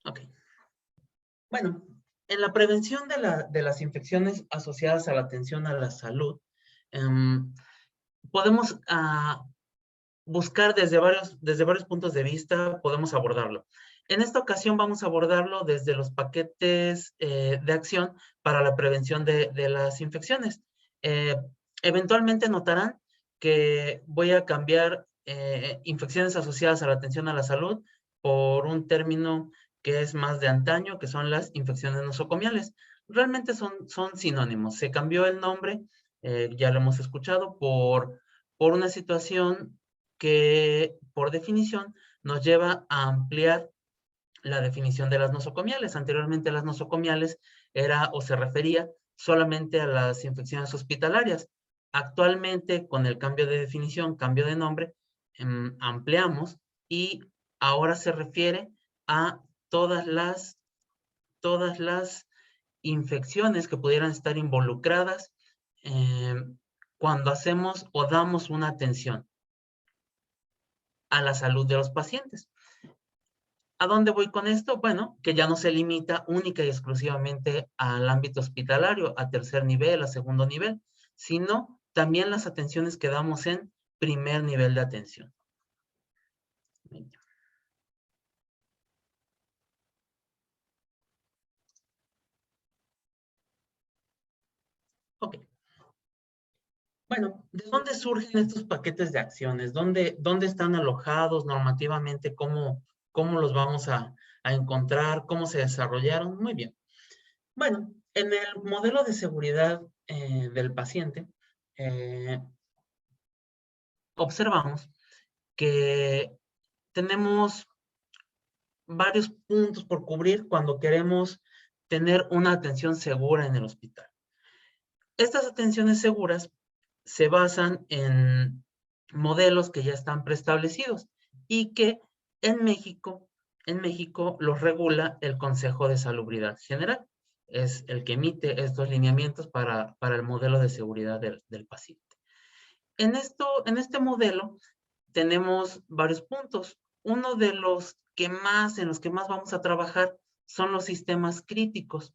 Ok. Bueno, en la prevención de las infecciones asociadas a la atención a la salud, podemos buscar desde varios puntos de vista, podemos abordarlo. En esta ocasión vamos a abordarlo desde los paquetes de acción para la prevención de las infecciones. Eventualmente notarán que voy a cambiar infecciones asociadas a la atención a la salud por un término que es más de antaño, que son las infecciones nosocomiales. Realmente son sinónimos. Se cambió el nombre, ya lo hemos escuchado, por una situación que, por definición, nos lleva a ampliar la definición de las nosocomiales. Anteriormente, las nosocomiales era o se refería solamente a las infecciones hospitalarias. Actualmente, con el cambio de definición, cambio de nombre, ampliamos y ahora se refiere a todas las infecciones que pudieran estar involucradas cuando hacemos o damos una atención a la salud de los pacientes. ¿A dónde voy con esto? Bueno, que ya no se limita única y exclusivamente al ámbito hospitalario, a tercer nivel, a segundo nivel, sino también las atenciones que damos en primer nivel de atención. Ok. Bueno, ¿de dónde surgen estos paquetes de acciones? ¿Dónde están alojados normativamente? ¿Cómo los vamos a encontrar? ¿Cómo se desarrollaron? Muy bien. Bueno, en el modelo de seguridad del paciente, observamos que tenemos varios puntos por cubrir cuando queremos tener una atención segura en el hospital. Estas atenciones seguras se basan en modelos que ya están preestablecidos y que en México los regula el Consejo de Salubridad General. Es el que emite estos lineamientos para el modelo de seguridad del paciente. En este modelo tenemos varios puntos. Uno de los en los que más vamos a trabajar son los sistemas críticos.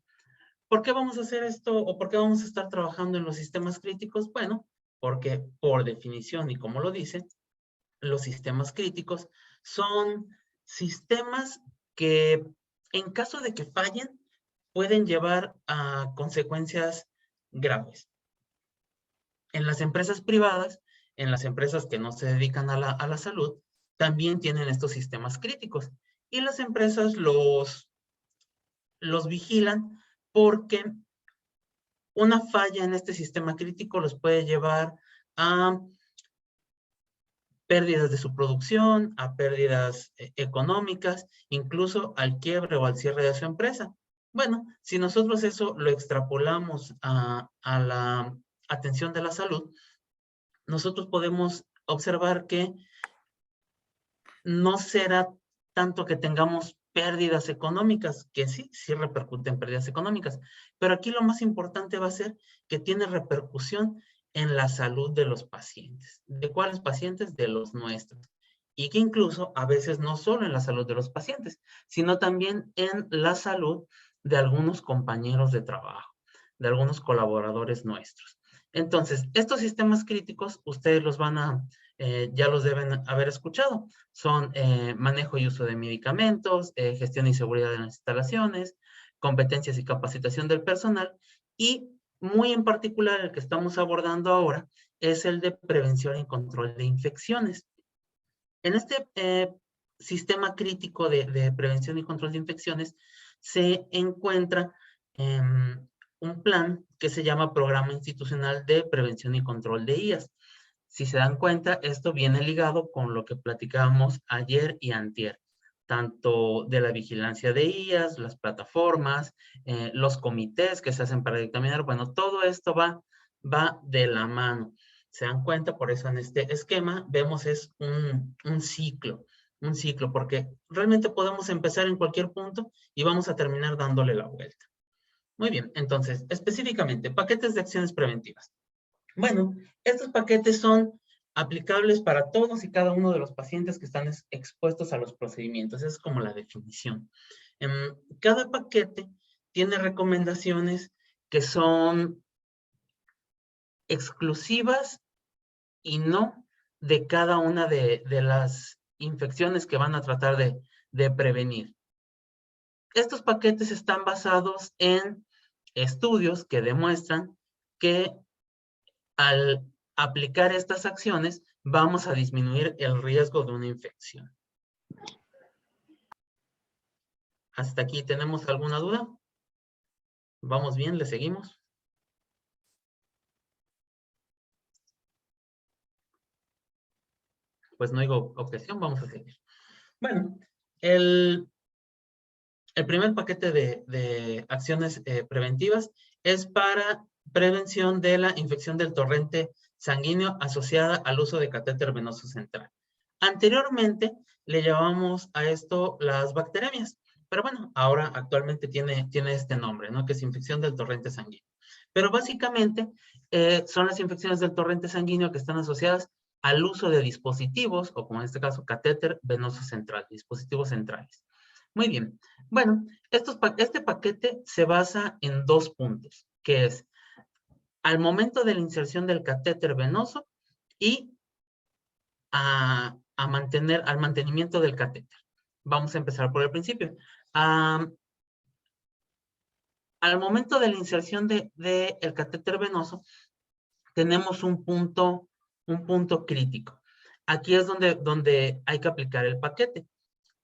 ¿Por qué vamos a hacer esto o por qué vamos a estar trabajando en los sistemas críticos? Bueno, porque por definición y como lo dice, los sistemas críticos son sistemas que en caso de que fallen pueden llevar a consecuencias graves. En las empresas privadas, en las empresas que no se dedican a la salud, también tienen estos sistemas críticos. Y las empresas los vigilan porque una falla en este sistema crítico los puede llevar a pérdidas de su producción, a pérdidas económicas, incluso al quiebre o al cierre de su empresa. Bueno, si nosotros eso lo extrapolamos a la atención de la salud, nosotros podemos observar que no será tanto que tengamos pérdidas económicas, que sí repercute en pérdidas económicas, pero aquí lo más importante va a ser que tiene repercusión en la salud de los pacientes. ¿De cuáles pacientes? De los nuestros. Y que incluso a veces no solo en la salud de los pacientes, sino también en la salud de algunos compañeros de trabajo, de algunos colaboradores nuestros. Entonces, estos sistemas críticos, ustedes ya los deben haber escuchado. Son manejo y uso de medicamentos, gestión y seguridad de las instalaciones, competencias y capacitación del personal, y muy en particular el que estamos abordando ahora es el de prevención y control de infecciones. En este sistema crítico de prevención y control de infecciones se encuentra un plan que se llama Programa Institucional de Prevención y Control de IAS. Si se dan cuenta, esto viene ligado con lo que platicábamos ayer y antier, tanto de la vigilancia de IAS, las plataformas, los comités que se hacen para dictaminar, bueno, todo esto va de la mano. Se dan cuenta, por eso en este esquema vemos es un ciclo, porque realmente podemos empezar en cualquier punto y vamos a terminar dándole la vuelta. Muy bien, entonces, específicamente, paquetes de acciones preventivas. Bueno, estos paquetes son aplicables para todos y cada uno de los pacientes que están expuestos a los procedimientos. Esa es como la definición. Cada paquete tiene recomendaciones que son exclusivas y no de cada una de las infecciones que van a tratar de prevenir. Estos paquetes están basados en estudios que demuestran que al aplicar estas acciones vamos a disminuir el riesgo de una infección. ¿Hasta aquí tenemos alguna duda? ¿Vamos bien? ¿Le seguimos? Pues no digo objeción, vamos a seguir. Bueno, el primer paquete de acciones preventivas es para prevención de la infección del torrente sanguíneo asociada al uso de catéter venoso central. Anteriormente le llamamos a esto las bacteremias, pero bueno, ahora actualmente tiene este nombre, ¿no? Que es infección del torrente sanguíneo. Pero básicamente son las infecciones del torrente sanguíneo que están asociadas al uso de dispositivos, o como en este caso, catéter venoso central, dispositivos centrales. Muy bien. Bueno, este paquete se basa en 2 puntos, que es al momento de la inserción del catéter venoso y al mantenimiento del catéter. Vamos a empezar por el principio. Al momento de la inserción del catéter venoso, tenemos un punto crítico. Aquí es donde hay que aplicar el paquete.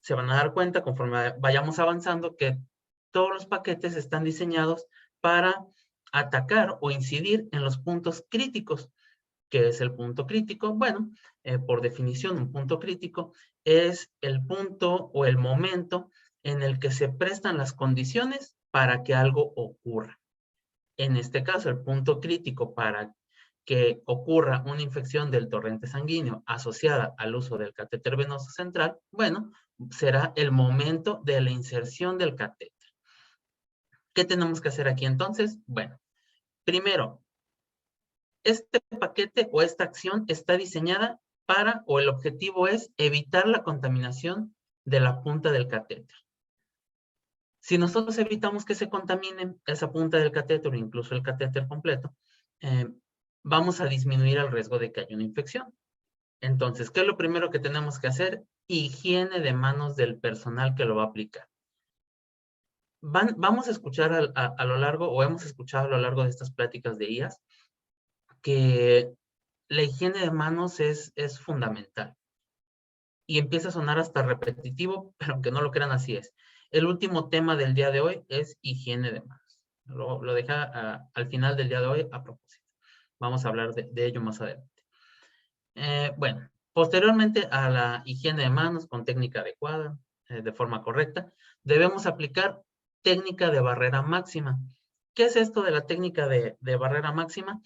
Se van a dar cuenta conforme vayamos avanzando que todos los paquetes están diseñados para atacar o incidir en los puntos críticos. ¿Qué es el punto crítico? Bueno, por definición, un punto crítico es el punto o el momento en el que se prestan las condiciones para que algo ocurra. En este caso, el punto crítico para que ocurra una infección del torrente sanguíneo asociada al uso del catéter venoso central, bueno, será el momento de la inserción del catéter. ¿Qué tenemos que hacer aquí entonces? Bueno, primero, este paquete o esta acción está diseñada para, o el objetivo es evitar la contaminación de la punta del catéter. Si nosotros evitamos que se contamine esa punta del catéter o incluso el catéter completo, vamos a disminuir el riesgo de que haya una infección. Entonces, ¿qué es lo primero que tenemos que hacer? Higiene de manos del personal que lo va a aplicar. Vamos a escuchar a lo largo, o hemos escuchado a lo largo de estas pláticas de IAS, que la higiene de manos es fundamental. Y empieza a sonar hasta repetitivo, pero aunque no lo crean, así es. El último tema del día de hoy es higiene de manos. Lo dejé al final del día de hoy a propósito. Vamos a hablar de ello más adelante. Bueno, posteriormente a la higiene de manos con técnica adecuada, de forma correcta, debemos aplicar técnica de barrera máxima. ¿Qué es esto de la técnica de barrera máxima?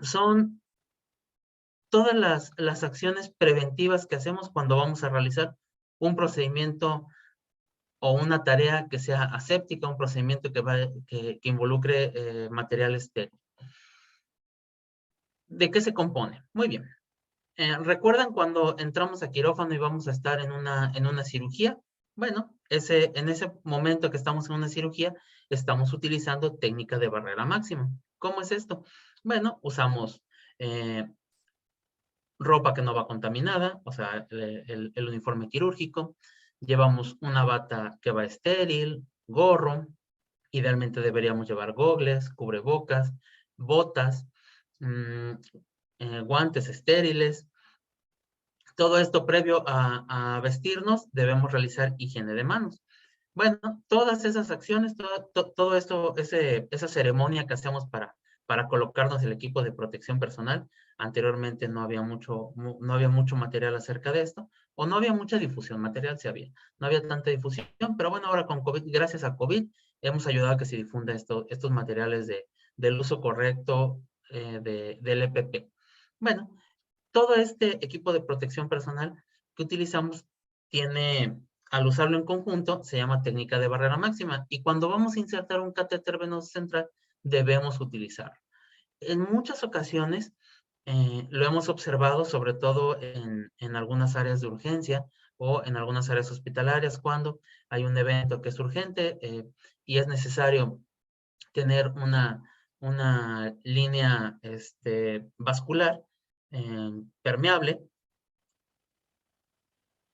Son todas las acciones preventivas que hacemos cuando vamos a realizar un procedimiento o una tarea que sea aséptica, un procedimiento que involucre material estéril. ¿De qué se compone? Muy bien. ¿Recuerdan cuando entramos a quirófano y vamos a estar en una cirugía? Bueno, en ese momento que estamos en una cirugía, estamos utilizando técnica de barrera máxima. ¿Cómo es esto? Bueno, usamos ropa que no va contaminada, o sea, el uniforme quirúrgico. Llevamos una bata que va estéril, gorro. Idealmente deberíamos llevar gogles, cubrebocas, botas, guantes estériles. Todo esto previo a vestirnos, debemos realizar higiene de manos. Bueno, todas esas acciones, todo esto, esa ceremonia que hacemos para colocarnos el equipo de protección personal, anteriormente no había mucho material acerca de esto, o no había mucha difusión, material sí había, no había tanta difusión, pero bueno, ahora con COVID, gracias a COVID, hemos ayudado a que se difunda estos materiales del uso correcto del EPP. Bueno, todo este equipo de protección personal que utilizamos tiene, al usarlo en conjunto, se llama técnica de barrera máxima. Y cuando vamos a insertar un catéter venoso central, debemos utilizarlo. En muchas ocasiones lo hemos observado, sobre todo en algunas áreas de urgencia, o en algunas áreas hospitalarias cuando hay un evento que es urgente y es necesario tener una línea vascular permeable,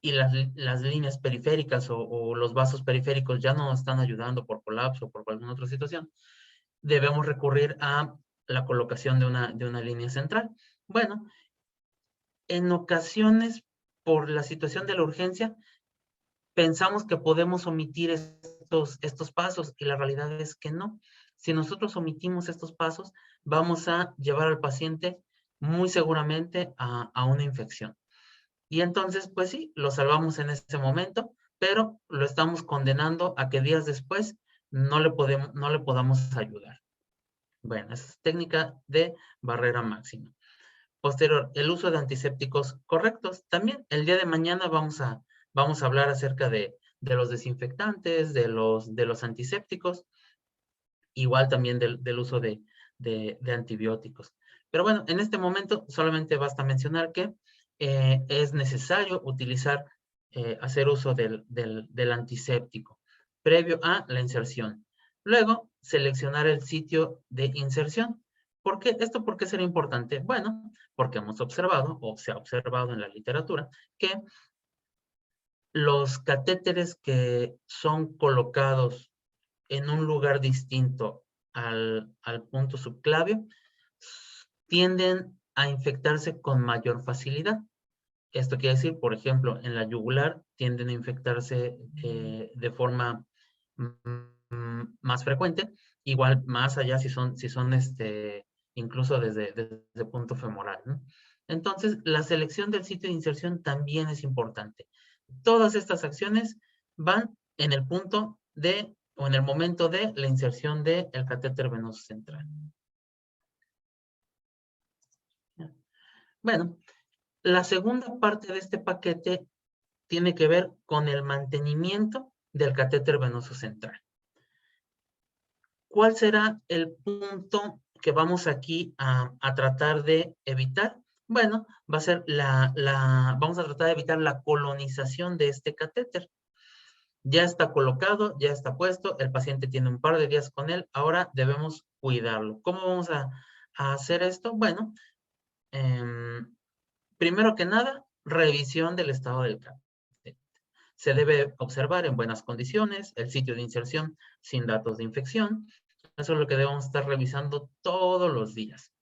y las líneas periféricas o los vasos periféricos ya no nos están ayudando por colapso o por alguna otra situación, debemos recurrir a la colocación de una línea central. Bueno, en ocasiones, por la situación de la urgencia, pensamos que podemos omitir estos pasos y la realidad es que no. Si nosotros omitimos estos pasos, vamos a llevar al paciente muy seguramente a una infección. Y entonces, pues sí, lo salvamos en ese momento, pero lo estamos condenando a que días después no le podamos ayudar. Bueno, esa es técnica de barrera máxima. Posterior, el uso de antisépticos correctos. También el día de mañana vamos a hablar acerca de los desinfectantes, de los antisépticos, igual también del uso de antibióticos. Pero bueno, en este momento solamente basta mencionar que es necesario utilizar, hacer uso del antiséptico previo a la inserción. Luego, seleccionar el sitio de inserción. ¿Por qué? ¿Esto por qué será importante? Bueno, porque hemos observado, o se ha observado en la literatura, que los catéteres que son colocados en un lugar distinto al punto subclavio tienden a infectarse con mayor facilidad. Esto quiere decir, por ejemplo, en la yugular tienden a infectarse de forma más frecuente, igual más allá si son incluso desde punto femoral, ¿no? Entonces, la selección del sitio de inserción también es importante. Todas estas acciones van en el punto o en el momento de la inserción del catéter venoso central. Bueno, la segunda parte de este paquete tiene que ver con el mantenimiento del catéter venoso central. ¿Cuál será el punto que vamos aquí a tratar de evitar? Bueno, va a ser vamos a tratar de evitar la colonización de este catéter. Ya está colocado, ya está puesto, el paciente tiene un par de días con él, ahora debemos cuidarlo. ¿Cómo vamos a hacer esto? Bueno, primero que nada, revisión del estado del catéter. Se debe observar en buenas condiciones, el sitio de inserción sin datos de infección. Eso es lo que debemos estar revisando todos los días.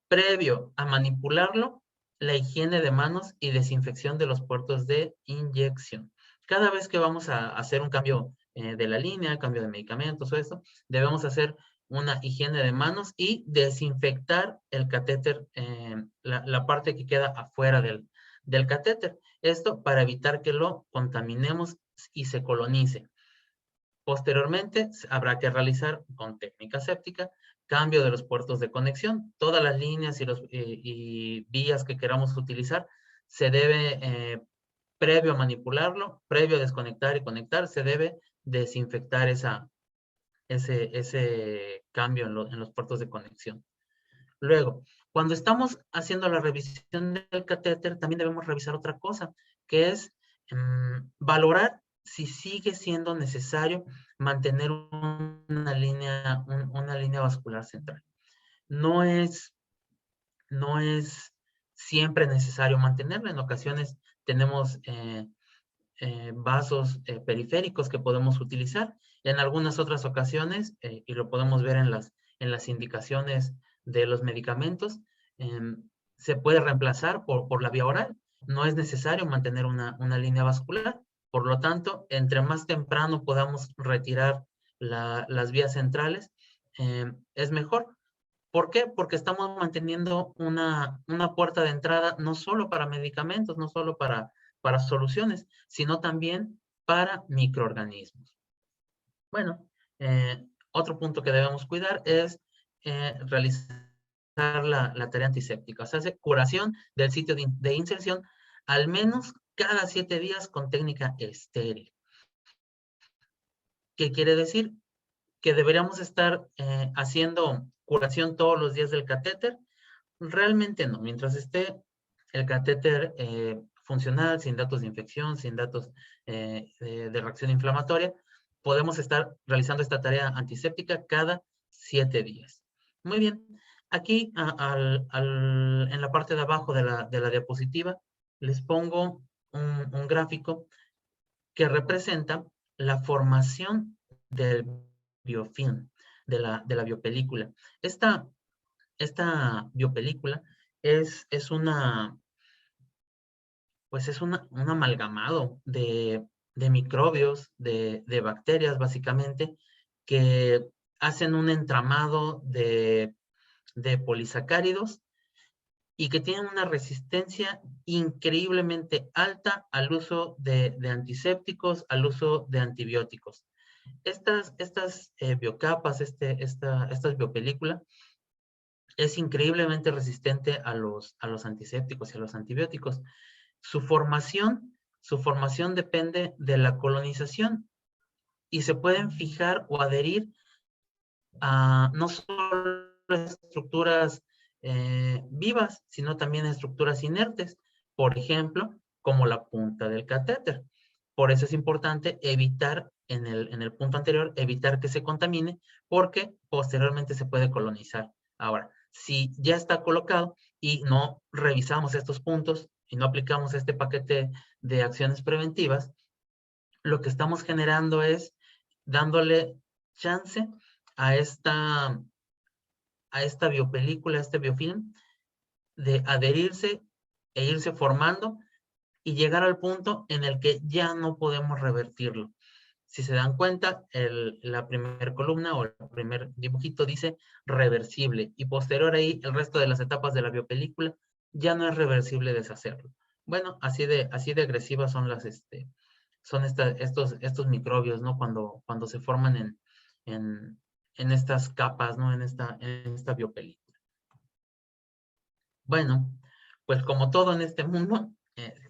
Previo a manipularlo, la higiene de manos y desinfección de los puertos de inyección. Cada vez que vamos a hacer un cambio de la línea, cambio de medicamentos o eso, debemos hacer una higiene de manos y desinfectar el catéter, la parte que queda afuera del catéter. Esto para evitar que lo contaminemos y se colonice. Posteriormente, habrá que realizar con técnica séptica cambio de los puertos de conexión. Todas las líneas y vías que queramos utilizar se debe, previo a manipularlo, previo a desconectar y conectar, se debe desinfectar ese cambio en los puertos de conexión. Luego, cuando estamos haciendo la revisión del catéter, también debemos revisar otra cosa, que es valorar si sigue siendo necesario mantener una línea vascular central. No es siempre necesario mantenerla. En ocasiones tenemos vasos periféricos que podemos utilizar. En algunas otras ocasiones, y lo podemos ver en las indicaciones de los medicamentos, se puede reemplazar por la vía oral. No es necesario mantener una línea vascular. Por lo tanto, entre más temprano podamos retirar las vías centrales, es mejor. ¿Por qué? Porque estamos manteniendo una puerta de entrada no solo para medicamentos, no solo para soluciones, sino también para microorganismos. Bueno, otro punto que debemos cuidar es realizar la tarea antiséptica. O sea, hace curación del sitio de inserción al menos cada 7 días con técnica estéril. ¿Qué quiere decir? Que deberíamos estar haciendo curación todos los días del catéter. Realmente no. Mientras esté el catéter funcional, sin datos de infección, sin datos de reacción inflamatoria, podemos estar realizando esta tarea antiséptica cada 7 días. Muy bien. Aquí en la parte de abajo de la diapositiva les pongo un gráfico que representa la formación del biofilm, de la biopelícula. Esta biopelícula es un amalgamado de microbios, de bacterias básicamente, que hacen un entramado de polisacáridos y que tienen una resistencia increíblemente alta al uso de antisépticos, al uso de antibióticos. Estas biocapas, estas biopelículas, es increíblemente resistente a los antisépticos y a los antibióticos. Su formación depende de la colonización y se pueden fijar o adherir a no solo estructuras vivas, sino también estructuras inertes, por ejemplo, como la punta del catéter. Por eso es importante evitar, en el punto anterior, evitar que se contamine, porque posteriormente se puede colonizar. Ahora, si ya está colocado y no revisamos estos puntos y no aplicamos este paquete de acciones preventivas, lo que estamos generando es dándole chance a esta biopelícula, a este biofilm, de adherirse e irse formando y llegar al punto en el que ya no podemos revertirlo. Si se dan cuenta, la primera columna o el primer dibujito dice reversible y posterior ahí el resto de las etapas de la biopelícula ya no es reversible deshacerlo. Bueno, así de agresivas son estos microbios, ¿no? Cuando se forman en estas capas, ¿no? En esta biopelícula. Bueno, pues como todo en este mundo,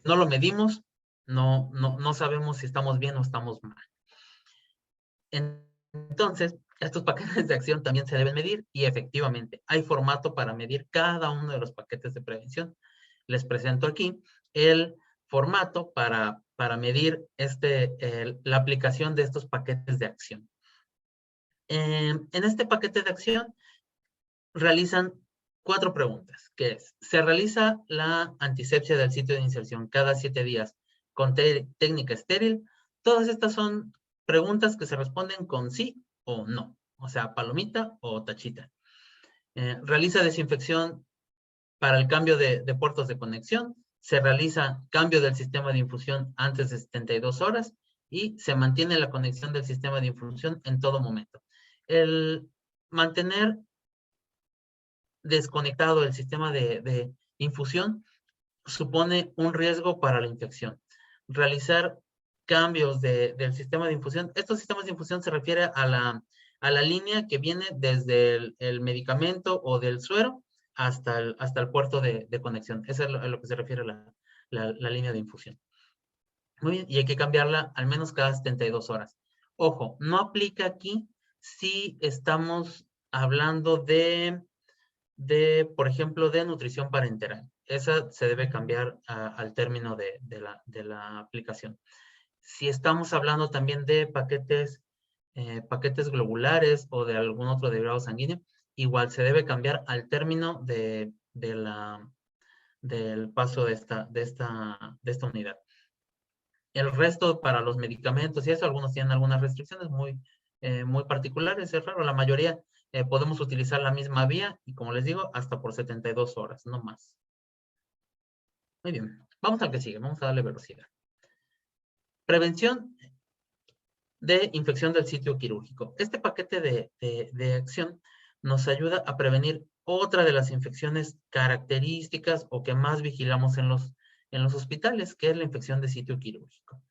no lo medimos, no sabemos si estamos bien o estamos mal. Entonces, estos paquetes de acción también se deben medir y efectivamente hay formato para medir cada uno de los paquetes de prevención. Les presento aquí el formato para medir la aplicación de estos paquetes de acción. En este paquete de acción realizan 4 preguntas, que es, ¿se realiza la antisepsia del sitio de inserción cada 7 días con técnica estéril? Todas estas son preguntas que se responden con sí o no, o sea, palomita o tachita. Realiza desinfección para el cambio de puertos de conexión, se realiza cambio del sistema de infusión antes de 72 horas y se mantiene la conexión del sistema de infusión en todo momento. El mantener desconectado el sistema de infusión supone un riesgo para la infección. Realizar cambios del sistema de infusión. Estos sistemas de infusión se refiere a la línea que viene desde el medicamento o del suero hasta el puerto de conexión. Eso es a lo que se refiere la línea de infusión. Muy bien, y hay que cambiarla al menos cada 72 horas. Ojo, no aplica aquí si estamos hablando por ejemplo, de nutrición parenteral. Esa se debe cambiar al término de la aplicación. Si estamos hablando también de paquetes globulares o de algún otro derivado sanguíneo, igual se debe cambiar al término del paso de esta unidad. El resto para los medicamentos y eso, algunos tienen algunas restricciones muy particulares, es raro. La mayoría podemos utilizar la misma vía y, como les digo, hasta por 72 horas, no más. Muy bien, vamos al que sigue, vamos a darle velocidad. Prevención de infección del sitio quirúrgico. Este paquete de acción nos ayuda a prevenir otra de las infecciones características o que más vigilamos en los hospitales, que es la infección de sitio quirúrgico.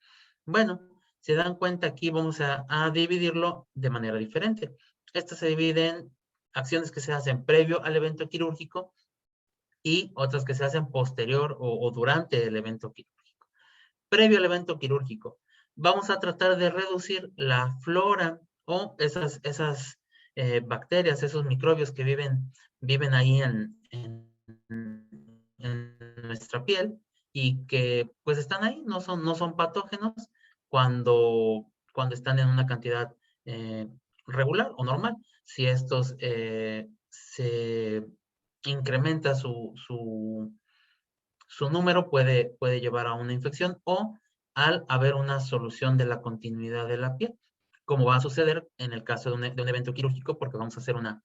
Bueno, se dan cuenta aquí vamos a dividirlo de manera diferente. Estas se dividen en acciones que se hacen previo al evento quirúrgico y otras que se hacen posterior o durante el evento quirúrgico. Previo al evento quirúrgico, vamos a tratar de reducir la flora o esas bacterias, esos microbios que viven ahí en nuestra piel y que pues están ahí, no son patógenos cuando están en una cantidad regular o normal. Si estos se incrementa su número, puede llevar a una infección o al haber una solución de la continuidad de la piel, como va a suceder en el caso de un evento quirúrgico, porque vamos a hacer una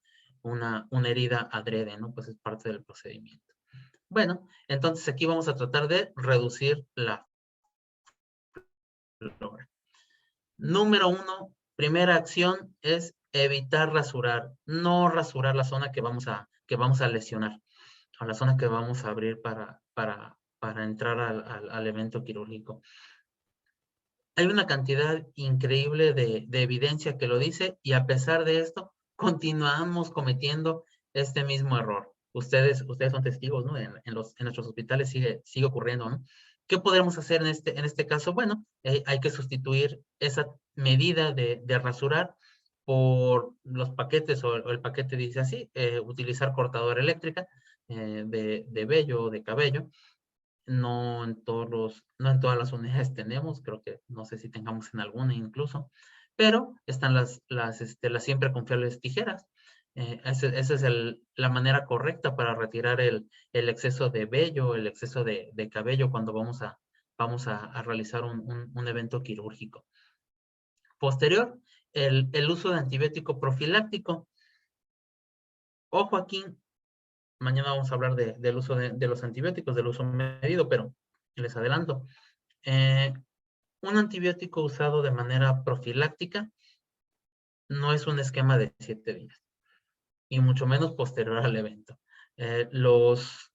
herida adrede, ¿no? Pues es parte del procedimiento. Bueno, entonces aquí vamos a tratar de reducir la flora. Número 1, primera acción es evitar rasurar, no rasurar la zona que vamos a lesionar, o la zona que vamos a abrir para entrar al evento quirúrgico. Hay una cantidad increíble de evidencia que lo dice, y a pesar de esto, continuamos cometiendo este mismo error. Ustedes son testigos, ¿no? En nuestros hospitales sigue ocurriendo, ¿no? ¿Qué podemos hacer en este caso? Bueno, hay que sustituir esa medida de rasurar por los paquetes, o el paquete dice así, utilizar cortadora eléctrica de vello o de cabello. No en todas las unidades tenemos, creo que no sé si tengamos en alguna incluso, pero están las siempre confiables tijeras. Esa es la manera correcta para retirar el exceso de vello, el exceso de cabello cuando vamos a realizar un evento quirúrgico. Posterior, el uso de antibiótico profiláctico. Ojo aquí, mañana vamos a hablar del uso de los antibióticos, del uso medido, pero les adelanto. Un antibiótico usado de manera profiláctica no es un esquema de 7 días, y mucho menos posterior al evento. Los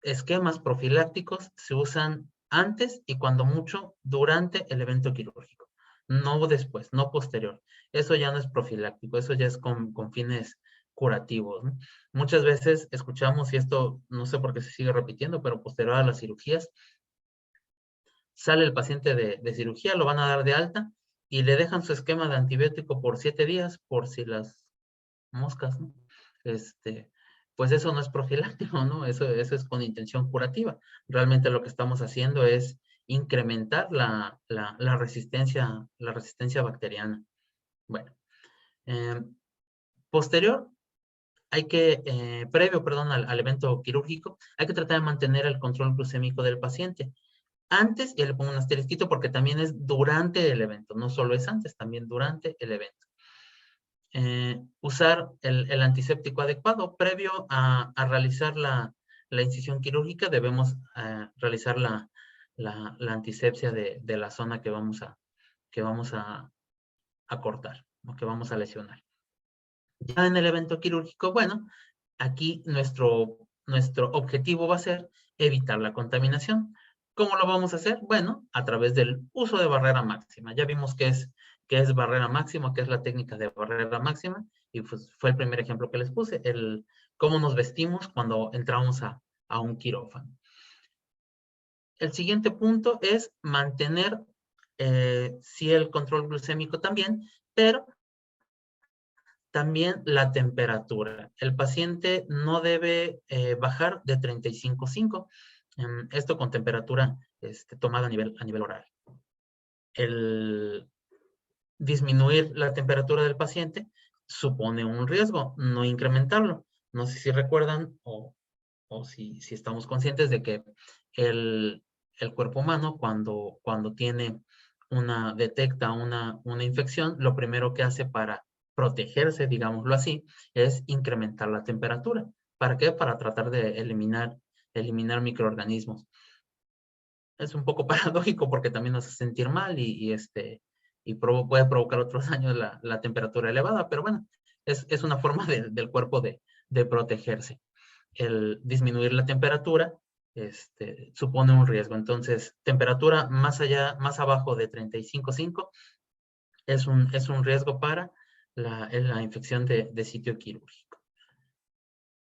esquemas profilácticos se usan antes y cuando mucho durante el evento quirúrgico, no después, no posterior. Eso ya no es profiláctico, eso ya es con fines curativos, ¿no? Muchas veces escuchamos, y esto no sé por qué se sigue repitiendo, pero posterior a las cirugías, sale el paciente de cirugía, lo van a dar de alta y le dejan su esquema de antibiótico por 7 días por si las moscas, ¿no? Pues eso no es profiláctico, ¿no? Eso es con intención curativa. Realmente lo que estamos haciendo es incrementar la resistencia bacteriana. Bueno, posterior, previo, perdón, al evento quirúrgico, hay que tratar de mantener el control glucémico del paciente. Antes, ya le pongo un asterisquito porque también es durante el evento, no solo es antes, también durante el evento. Usar el antiséptico adecuado. Previo a realizar la incisión quirúrgica, debemos realizar la antisepsia de la zona que vamos a cortar, o que vamos a lesionar. Ya en el evento quirúrgico, bueno, aquí nuestro objetivo va a ser evitar la contaminación. ¿Cómo lo vamos a hacer? Bueno, a través del uso de barrera máxima. Ya vimos qué es barrera máxima, qué es la técnica de barrera máxima, y pues fue el primer ejemplo que les puse, cómo nos vestimos cuando entramos a un quirófano. El siguiente punto es mantener, sí, el control glucémico también, pero también la temperatura. El paciente no debe bajar de 35.5. Esto con temperatura tomada a nivel oral. El disminuir la temperatura del paciente supone un riesgo, no incrementarlo. No sé si recuerdan o si estamos conscientes de que el cuerpo humano cuando detecta una infección, lo primero que hace para protegerse, digámoslo así, es incrementar la temperatura. ¿Para qué? Para tratar de eliminar microorganismos. Es un poco paradójico porque también nos hace sentir mal y puede provocar otros daños la temperatura elevada, pero bueno, es una forma del cuerpo de protegerse. El disminuir la temperatura supone un riesgo. Entonces, temperatura más abajo de 35.5 es un riesgo para la infección de sitio quirúrgico.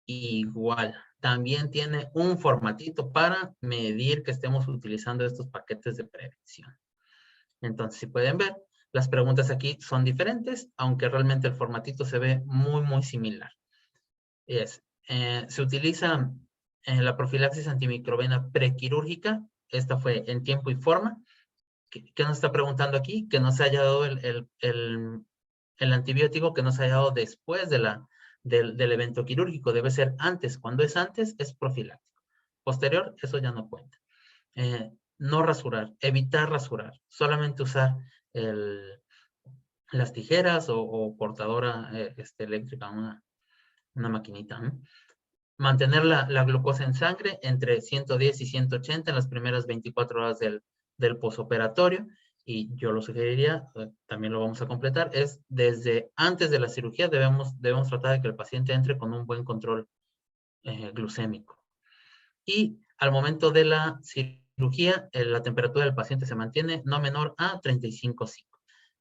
Igual, también tiene un formatito para medir que estemos utilizando estos paquetes de prevención. Entonces, si pueden ver, las preguntas aquí son diferentes, aunque realmente el formatito se ve muy, muy similar. Se utiliza la profilaxis antimicrobiana prequirúrgica esta fue en tiempo y forma. ¿Qué nos está preguntando aquí? Que no se haya dado el antibiótico, que no se haya dado después del evento quirúrgico. Debe ser antes. Cuando es antes, es profiláctico. Posterior, eso ya no cuenta. No rasurar, evitar rasurar. Solamente usar las tijeras o cortadora eléctrica, una maquinita, ¿no? Mantener la glucosa en sangre entre 110 y 180 en las primeras 24 horas del posoperatorio. Y yo lo sugeriría, también lo vamos a completar, es desde antes de la cirugía debemos tratar de que el paciente entre con un buen control glucémico. Y al momento de la cirugía, la temperatura del paciente se mantiene no menor a 35,5.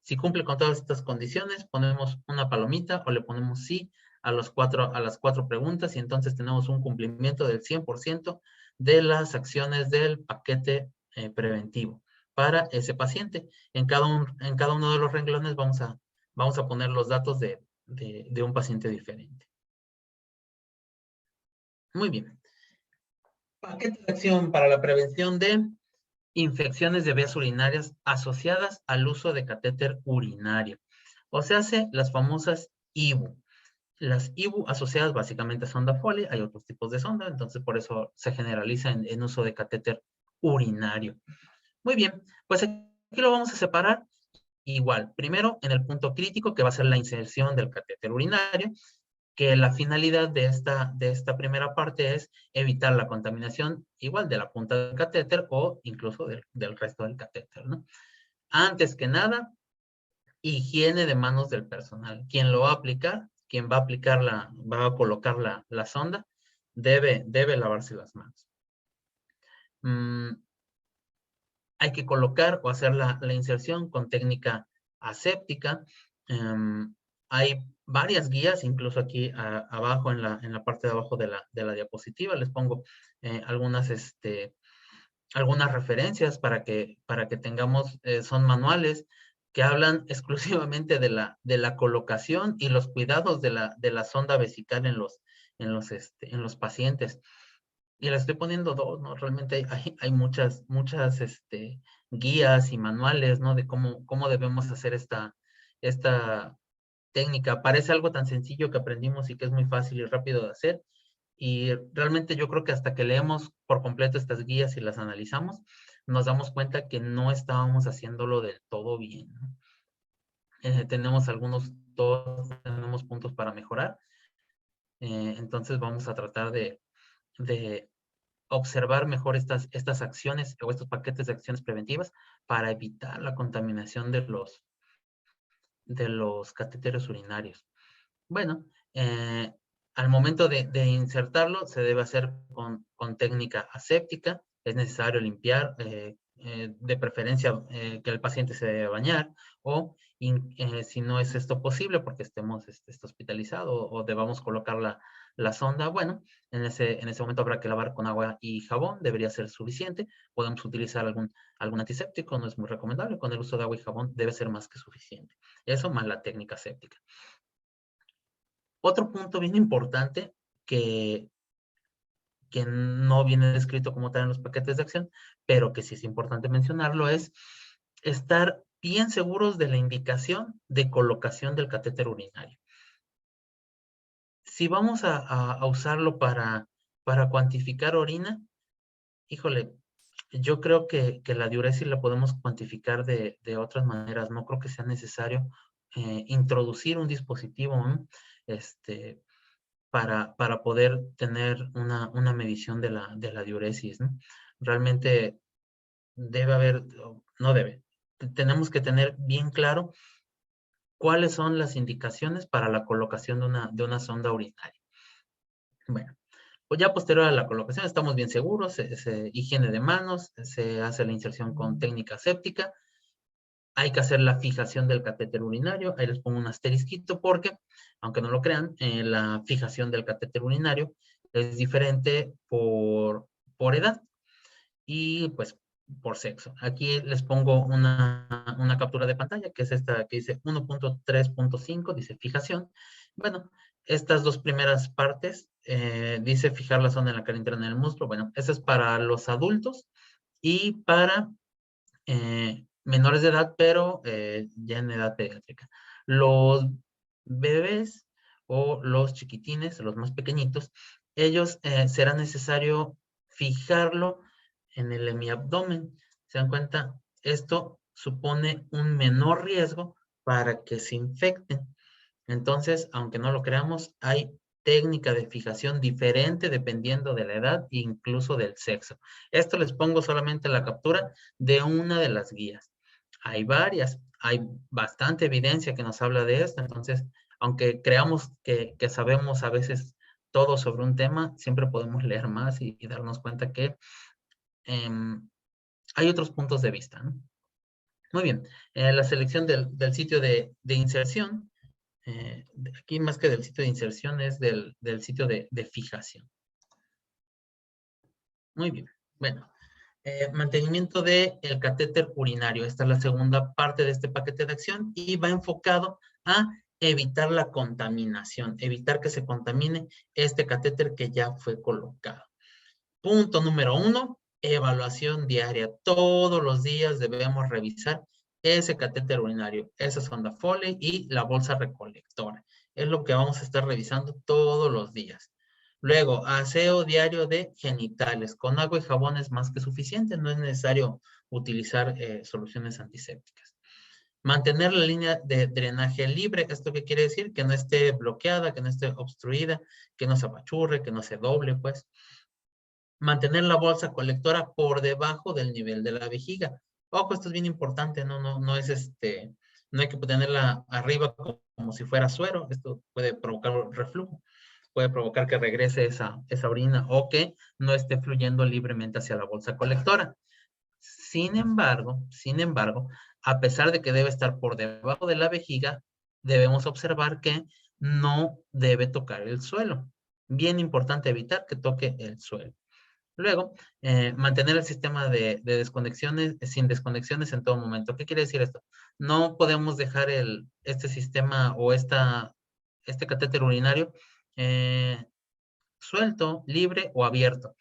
Si cumple con todas estas condiciones, ponemos una palomita o le ponemos sí a las cuatro preguntas y entonces tenemos un cumplimiento del 100% de las acciones del paquete preventivo para ese paciente. En cada uno de los renglones vamos a poner los datos de un paciente diferente. Muy bien. Paquete de acción para la prevención de infecciones de vías urinarias asociadas al uso de catéter urinario. O sea, las famosas IBU. Las IBU asociadas básicamente a sonda Foley, hay otros tipos de sonda, entonces por eso se generaliza en uso de catéter urinario. Muy bien, pues aquí lo vamos a separar igual. Primero, en el punto crítico, que va a ser la inserción del catéter urinario, que la finalidad de esta primera parte es evitar la contaminación igual de la punta del catéter o incluso del resto del catéter, ¿no? Antes que nada, higiene de manos del personal. Quien lo va a aplicar, quien va a colocar la sonda, debe lavarse las manos. Hay que colocar o hacer la inserción con técnica aséptica. Hay varias guías, incluso aquí abajo, en la parte de abajo de la diapositiva, les pongo algunas referencias para que tengamos, son manuales que hablan exclusivamente de la colocación y los cuidados de la sonda vesical en los pacientes. Y le estoy poniendo dos, ¿no? Realmente hay muchas guías y manuales, ¿no? De cómo debemos hacer esta técnica. Parece algo tan sencillo que aprendimos y que es muy fácil y rápido de hacer. Y realmente yo creo que hasta que leemos por completo estas guías y las analizamos, nos damos cuenta que no estábamos haciéndolo del todo bien, ¿no? Todos tenemos puntos para mejorar. Entonces vamos a tratar de observar mejor estas acciones o estos paquetes de acciones preventivas para evitar la contaminación de los catéteres urinarios. Bueno, al momento de insertarlo se debe hacer con técnica aséptica. Es necesario limpiar, de preferencia que el paciente se debe bañar, o si no es esto posible porque estemos hospitalizado o debamos colocar la sonda, bueno, en ese momento habrá que lavar con agua y jabón, debería ser suficiente. Podemos utilizar algún antiséptico, no es muy recomendable. Con el uso de agua y jabón debe ser más que suficiente. Eso más la técnica aséptica. Otro punto bien importante que no viene descrito como tal en los paquetes de acción, pero que sí es importante mencionarlo, es estar bien seguros de la indicación de colocación del catéter urinario. Si vamos a usarlo para cuantificar orina, híjole, yo creo que la diuresis la podemos cuantificar de otras maneras. No creo que sea necesario introducir un dispositivo, ¿no? Para poder tener una medición de la diuresis, ¿no? Realmente tenemos que tener bien claro cuáles son las indicaciones para la colocación de una sonda urinaria. Bueno, pues ya posterior a la colocación estamos bien seguros, higiene de manos, se hace la inserción con técnica aséptica. Hay que hacer la fijación del catéter urinario. Ahí les pongo un asterisquito porque, aunque no lo crean, la fijación del catéter urinario es diferente por edad y pues por sexo. Aquí les pongo una captura de pantalla, que es esta que dice 1.3.5, dice fijación. Bueno, estas dos primeras partes, dice fijar la zona en la cara interna del músculo. Bueno, eso es para los adultos y para menores de edad, pero ya en edad pediátrica. Los bebés o los chiquitines, los más pequeñitos, ellos será necesario fijarlo en el hemiabdomen. ¿Se dan cuenta? Esto supone un menor riesgo para que se infecten. Entonces, aunque no lo creamos, hay técnica de fijación diferente dependiendo de la edad e incluso del sexo. Esto les pongo solamente la captura de una de las guías. Hay varias, hay bastante evidencia que nos habla de esto, entonces, aunque creamos que sabemos a veces todo sobre un tema, siempre podemos leer más y darnos cuenta que hay otros puntos de vista, ¿no? Muy bien, la selección del sitio de inserción. Aquí más que del sitio de inserción es del sitio de fijación. Muy bien. Bueno, mantenimiento del catéter urinario. Esta es la segunda parte de este paquete de acción y va enfocado a evitar la contaminación, evitar que se contamine este catéter que ya fue colocado. Punto número 1, evaluación diaria. Todos los días debemos revisar ese catéter urinario, esa sonda Foley y la bolsa recolectora. Es lo que vamos a estar revisando todos los días. Luego, aseo diario de genitales. Con agua y jabón es más que suficiente. No es necesario utilizar soluciones antisépticas. Mantener la línea de drenaje libre. ¿Esto qué quiere decir? Que no esté bloqueada, que no esté obstruida, que no se apachurre, que no se doble, pues. Mantener la bolsa colectora por debajo del nivel de la vejiga. Ojo, esto es bien importante, no es no hay que tenerla arriba como si fuera suero. Esto puede provocar reflujo, puede provocar que regrese esa orina o que no esté fluyendo libremente hacia la bolsa colectora. Sin embargo, a pesar de que debe estar por debajo de la vejiga, debemos observar que no debe tocar el suelo. Bien importante evitar que toque el suelo. Luego, mantener el sistema de desconexiones, sin desconexiones en todo momento. ¿Qué quiere decir esto? No podemos dejar este sistema o este catéter urinario suelto, libre o abierto.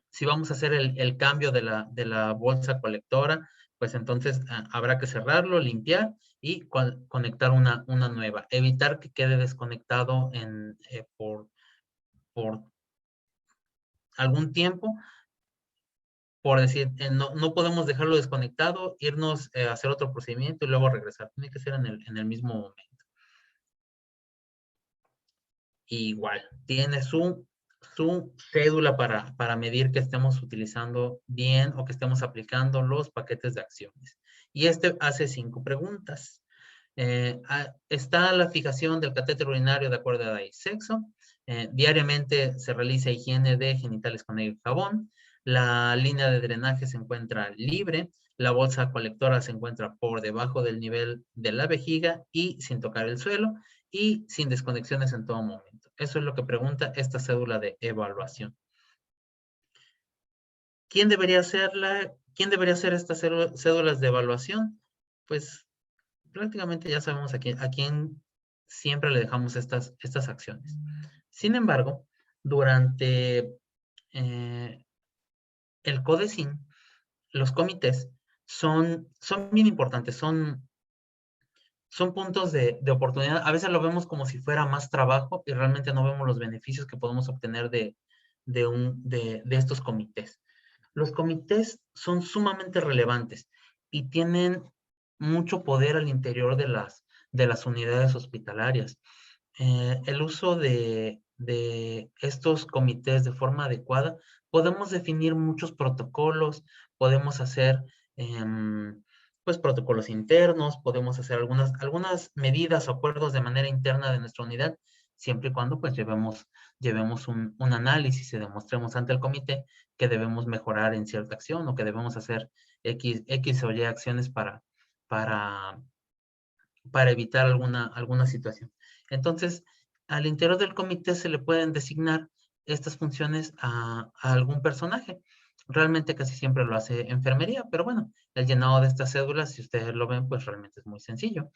Si vamos a hacer el cambio de la bolsa colectora, pues entonces habrá que cerrarlo, limpiar y conectar una nueva. Evitar que quede desconectado por algún tiempo. Por decir, no podemos dejarlo desconectado, irnos a hacer otro procedimiento y luego regresar. Tiene que ser en el mismo momento. Igual, tiene su cédula para medir que estemos utilizando bien o que estemos aplicando los paquetes de acciones. Y hace 5 preguntas. Está la fijación del catéter urinario de acuerdo a edad y sexo. Diariamente se realiza higiene de genitales con agua y jabón. La línea de drenaje se encuentra libre. La bolsa colectora se encuentra por debajo del nivel de la vejiga y sin tocar el suelo y sin desconexiones en todo momento. Eso es lo que pregunta esta cédula de evaluación. ¿Quién debería hacer estas cédulas de evaluación? Pues prácticamente ya sabemos a quién siempre le dejamos estas acciones. Sin embargo, durante el CODECIN, los comités son bien importantes, son puntos de oportunidad. A veces lo vemos como si fuera más trabajo y realmente no vemos los beneficios que podemos obtener de estos comités. Los comités son sumamente relevantes y tienen mucho poder al interior de las unidades hospitalarias. El uso de estos comités de forma adecuada, podemos definir muchos protocolos, podemos hacer pues protocolos internos, podemos hacer algunas medidas o acuerdos de manera interna de nuestra unidad, siempre y cuando pues llevemos un análisis y demostremos ante el comité que debemos mejorar en cierta acción o que debemos hacer X o Y acciones para evitar alguna situación. Entonces, al interior del comité se le pueden designar estas funciones a algún personaje. Realmente casi siempre lo hace enfermería, pero bueno, el llenado de estas cédulas, si ustedes lo ven, pues realmente es muy sencillo.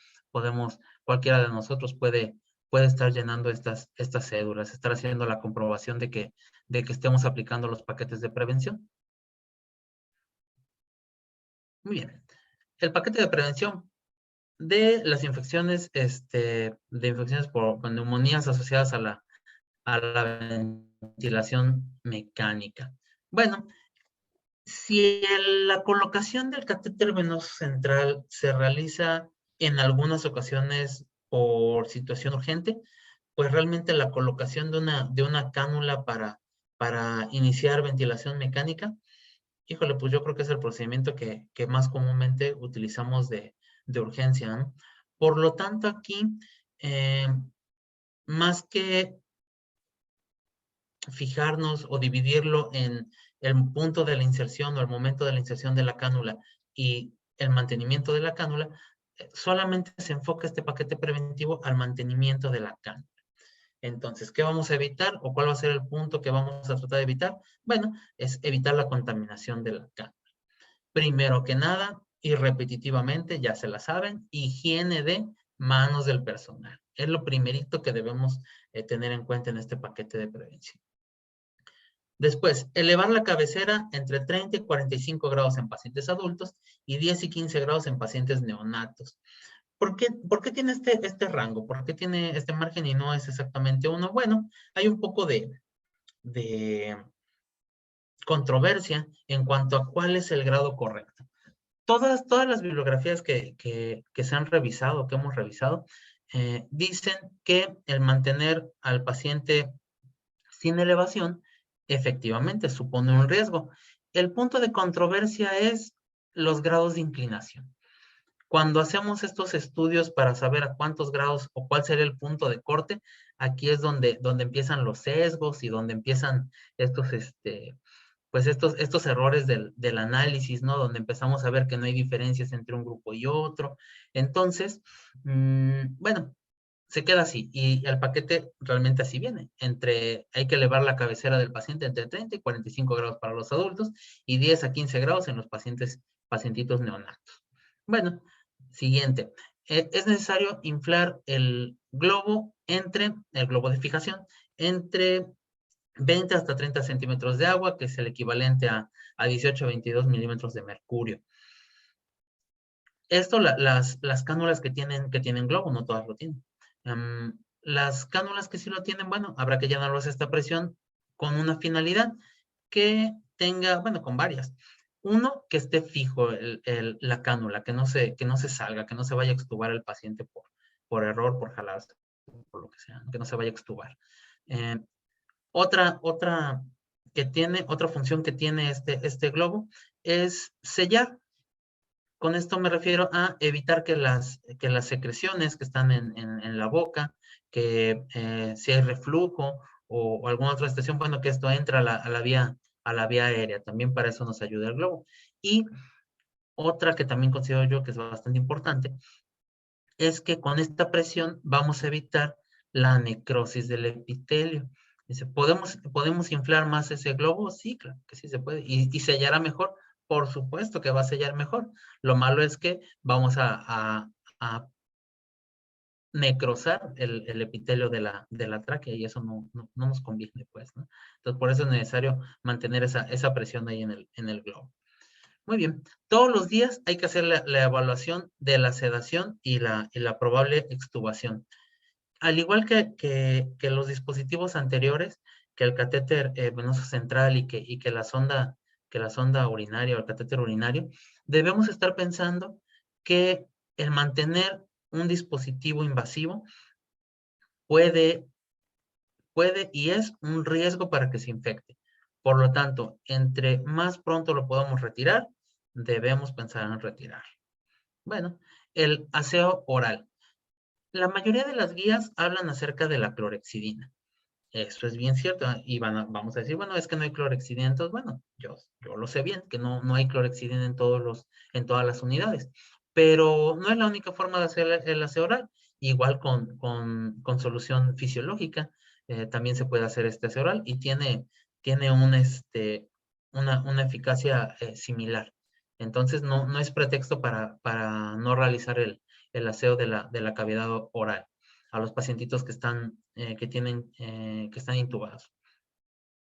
Cualquiera de nosotros puede estar llenando estas cédulas, estar haciendo la comprobación de que estemos aplicando los paquetes de prevención. Muy bien. El paquete de prevención de las infecciones, de infecciones con neumonías asociadas a la ventilación mecánica. Bueno, si la colocación del catéter venoso central se realiza en algunas ocasiones por situación urgente, pues realmente la colocación de una cánula para iniciar ventilación mecánica, híjole, pues yo creo que es el procedimiento que más comúnmente utilizamos de urgencia, ¿no? Por lo tanto, aquí, eh, más que fijarnos o dividirlo en el punto de la inserción o el momento de la inserción de la cánula y el mantenimiento de la cánula, solamente se enfoca este paquete preventivo al mantenimiento de la cánula. Entonces, ¿qué vamos a evitar o cuál va a ser el punto que vamos a tratar de evitar? Bueno, es evitar la contaminación de la cánula. Primero que nada, y repetitivamente, ya se la saben, higiene de manos del personal. Es lo primerito que debemos tener en cuenta en este paquete de prevención. Después, elevar la cabecera entre 30 y 45 grados en pacientes adultos y 10 y 15 grados en pacientes neonatos. ¿Por qué tiene este rango? ¿Por qué tiene este margen y no es exactamente uno? Bueno, hay un poco de controversia en cuanto a cuál es el grado correcto. Todas las bibliografías que se han revisado, que hemos revisado, dicen que el mantener al paciente sin elevación efectivamente supone un riesgo. El punto de controversia es los grados de inclinación. Cuando hacemos estos estudios para saber a cuántos grados o cuál sería el punto de corte, aquí es donde empiezan los sesgos y donde empiezan estos, pues estos errores del análisis, ¿no? Donde empezamos a ver que no hay diferencias entre un grupo y otro. Entonces, bueno, se queda así y el paquete realmente así viene. Hay que elevar la cabecera del paciente entre 30 y 45 grados para los adultos y 10 a 15 grados en los pacientitos neonatos. Bueno, siguiente. Es necesario inflar el globo de fijación, entre 20 hasta 30 centímetros de agua, que es el equivalente a 18 a 22 milímetros de mercurio. Esto, las cánulas que tienen globo, no todas lo tienen. Las cánulas que sí lo tienen, bueno, habrá que llenarlos a esta presión con una finalidad que tenga, bueno, con varias. Uno, que esté fijo la cánula, que no se salga, que no se vaya a extubar el paciente por error, por jalarse, por lo que sea, que no se vaya a extubar. Otra función que tiene este globo es sellar. Con esto me refiero a evitar que las secreciones que están en la boca, que si hay reflujo o alguna otra estación, bueno, que esto entra a la vía aérea. También para eso nos ayuda el globo. Y otra que también considero yo que es bastante importante, es que con esta presión vamos a evitar la necrosis del epitelio. Dice, ¿podemos inflar más ese globo? Sí, claro que sí se puede. ¿Y sellará mejor? Por supuesto que va a sellar mejor. Lo malo es que vamos a necrosar el epitelio de la tráquea y eso no nos conviene, pues, ¿no? Entonces, por eso es necesario mantener esa presión ahí en el globo. Muy bien. Todos los días hay que hacer la evaluación de la sedación y la probable extubación. Al igual que los dispositivos anteriores, que el catéter venoso central y que la sonda urinaria o el catéter urinario, debemos estar pensando que el mantener un dispositivo invasivo puede y es un riesgo para que se infecte. Por lo tanto, entre más pronto lo podamos retirar, debemos pensar en retirar. Bueno, el aseo oral. La mayoría de las guías hablan acerca de la clorexidina. Eso es bien cierto. Y vamos a decir, bueno, es que no hay clorexidina. Entonces, bueno, yo lo sé bien, que no hay clorexidina en todas las unidades. Pero no es la única forma de hacer el aseo oral. Igual con solución fisiológica, también se puede hacer este aseo oral y tiene una eficacia similar. Entonces, no es pretexto para no realizar el aseo de la cavidad oral a los pacientitos que están intubados.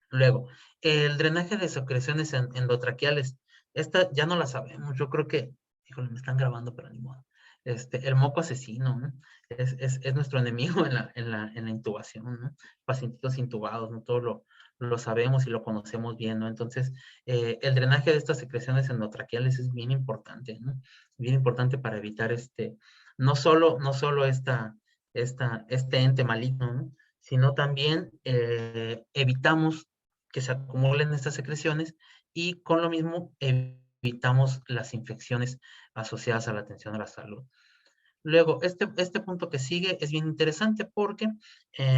Luego, el drenaje de secreciones endotraqueales. Esta ya no la sabemos. Yo creo que, híjole, me están grabando, pero ni modo. El moco asesino, ¿no? Es nuestro enemigo en la intubación, ¿no? Pacientitos intubados, ¿no? Todo lo sabemos y lo conocemos bien, ¿no? Entonces, el drenaje de estas secreciones endotraqueales es bien importante, ¿no? Bien importante para evitar no solo este ente maligno, ¿no? Sino también evitamos que se acumulen estas secreciones y con lo mismo evitamos las infecciones asociadas a la atención a la salud. Luego, este punto que sigue es bien interesante porque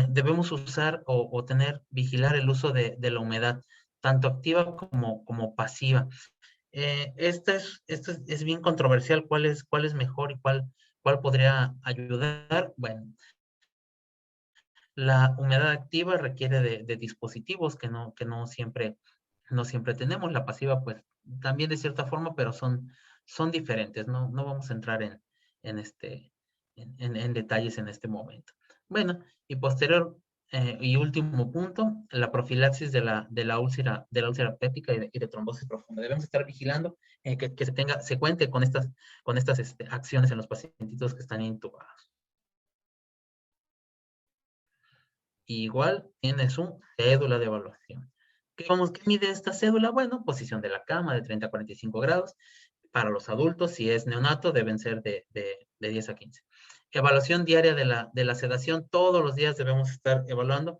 debemos usar o vigilar el uso de la humedad, tanto activa como pasiva. Esto es bien controversial, cuál es mejor y cuál podría ayudar. Bueno, la humedad activa requiere de dispositivos que no siempre tenemos. La pasiva, pues, también de cierta forma, pero son diferentes. No vamos a entrar en detalles en este momento. Bueno, y posterior y último punto, la profilaxis de la úlcera péptica y de trombosis profunda. Debemos estar vigilando que se cuente con estas acciones en los pacientitos que están intubados. Igual tiene su cédula de evaluación. ¿Qué mide esta cédula? Bueno, posición de la cama de 30 a 45 grados. Para los adultos, si es neonato, deben ser de 10 a 15. Evaluación diaria de la sedación. Todos los días debemos estar evaluando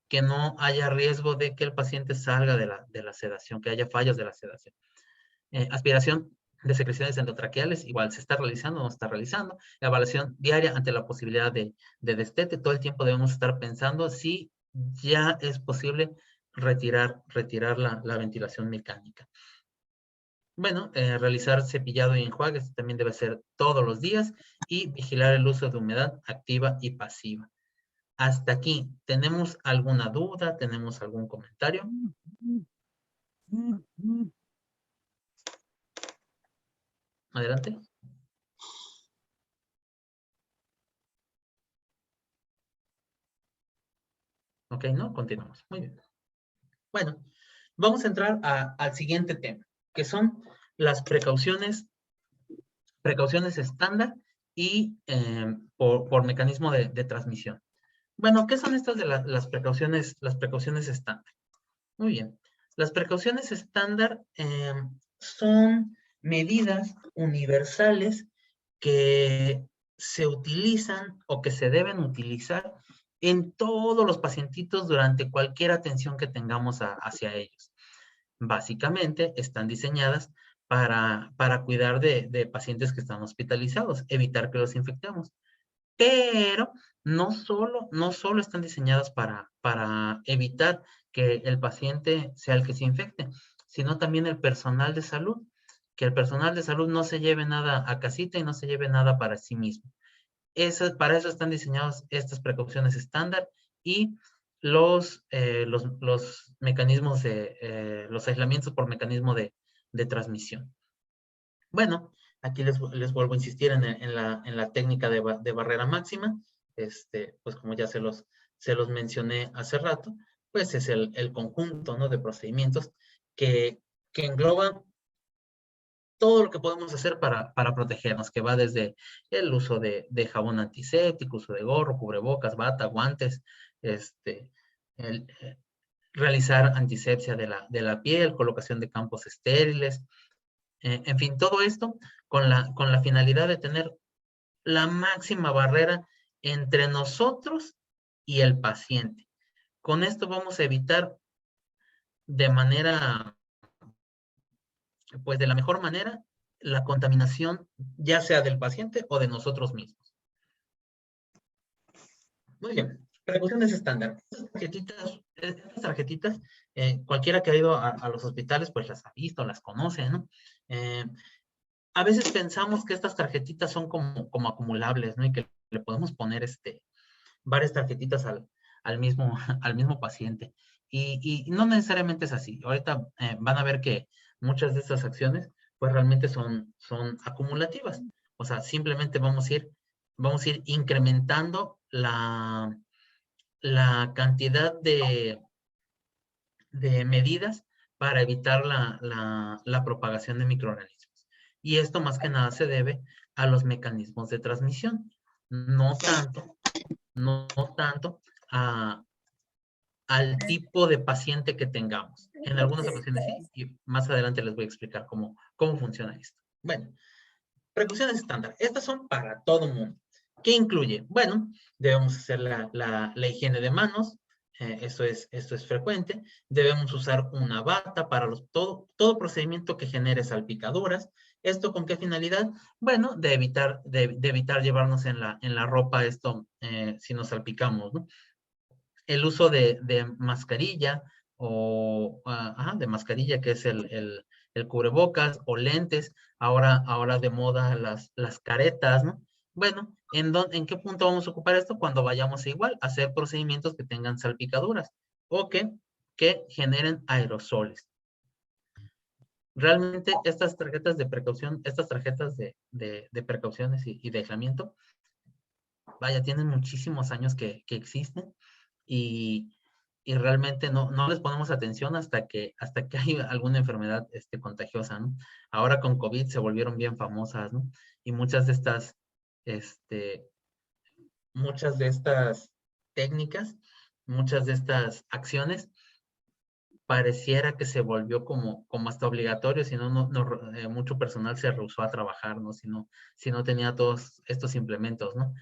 que no haya riesgo de que el paciente salga de la sedación, que haya fallos de la sedación. Aspiración de secreciones endotraqueales, igual se está realizando o no se está realizando. Evaluación diaria ante la posibilidad de destete. Todo el tiempo debemos estar pensando si ya es posible retirar la ventilación mecánica. Bueno, realizar cepillado y enjuagues también debe ser todos los días y vigilar el uso de humedad activa y pasiva. Hasta aquí, ¿tenemos alguna duda? ¿Tenemos algún comentario? Adelante. Ok, ¿no? Continuamos. Muy bien. Bueno, vamos a entrar al siguiente tema, que son las precauciones estándar y por mecanismo de transmisión. Bueno, ¿qué son estas de las precauciones estándar? Muy bien. Las precauciones estándar son medidas universales que se utilizan o que se deben utilizar en todos los pacientitos durante cualquier atención que tengamos hacia ellos. Básicamente están diseñadas para cuidar de pacientes que están hospitalizados, evitar que los infectemos. Pero no solo están diseñadas para evitar que el paciente sea el que se infecte, sino también el personal de salud, que el personal de salud no se lleve nada a casita y no se lleve nada para sí mismo. Para eso están diseñadas estas precauciones estándar y los mecanismos los aislamientos por mecanismo de transmisión. Bueno, aquí les vuelvo a insistir en la técnica de barrera máxima. Pues como ya se los mencioné hace rato, pues es el conjunto, ¿no?, de procedimientos que engloban todo lo que podemos hacer para protegernos, que va desde el uso de jabón antiséptico, uso de gorro, cubrebocas, bata, guantes, realizar antisepsia de la piel, colocación de campos estériles, en fin, todo esto con la finalidad de tener la máxima barrera entre nosotros y el paciente. Con esto vamos a evitar de manera, pues de la mejor manera, la contaminación, ya sea del paciente o de nosotros mismos. Muy bien, precauciones estándar. Estas tarjetitas, cualquiera que ha ido a los hospitales, pues las ha visto, las conoce, ¿no? A veces pensamos que estas tarjetitas son como acumulables, ¿no? Y que le podemos poner varias tarjetitas al mismo paciente. Y no necesariamente es así. Ahorita van a ver que muchas de estas acciones, pues realmente son acumulativas. O sea, simplemente vamos a ir incrementando la cantidad de medidas para evitar la propagación de microorganismos. Y esto más que nada se debe a los mecanismos de transmisión, no tanto al tipo de paciente que tengamos. En algunas ocasiones sí, y más adelante les voy a explicar cómo funciona esto. Bueno, precauciones estándar. Estas son para todo mundo. ¿Qué incluye? Bueno, debemos hacer la higiene de manos. Esto es frecuente. Debemos usar una bata para todo procedimiento que genere salpicaduras. ¿Esto con qué finalidad? Bueno, de evitar llevarnos en la ropa esto si nos salpicamos, ¿no? El uso de mascarilla de mascarilla, que es el cubrebocas, o lentes, ahora de moda las caretas, ¿no? Bueno, ¿en qué punto vamos a ocupar esto? Cuando vayamos igual a hacer procedimientos que tengan salpicaduras o que generen aerosoles. Realmente estas tarjetas de precaución, estas tarjetas de precauciones y de aislamiento, vaya, tienen muchísimos años que existen y realmente no les ponemos atención hasta que hay alguna enfermedad contagiosa, ¿no? Ahora con COVID se volvieron bien famosas, ¿no? Y este, muchas de estas técnicas, muchas de estas acciones, pareciera que se volvió como hasta obligatorio, si no, mucho personal se rehusó a trabajar, ¿no? Si no tenía todos estos implementos, ¿no?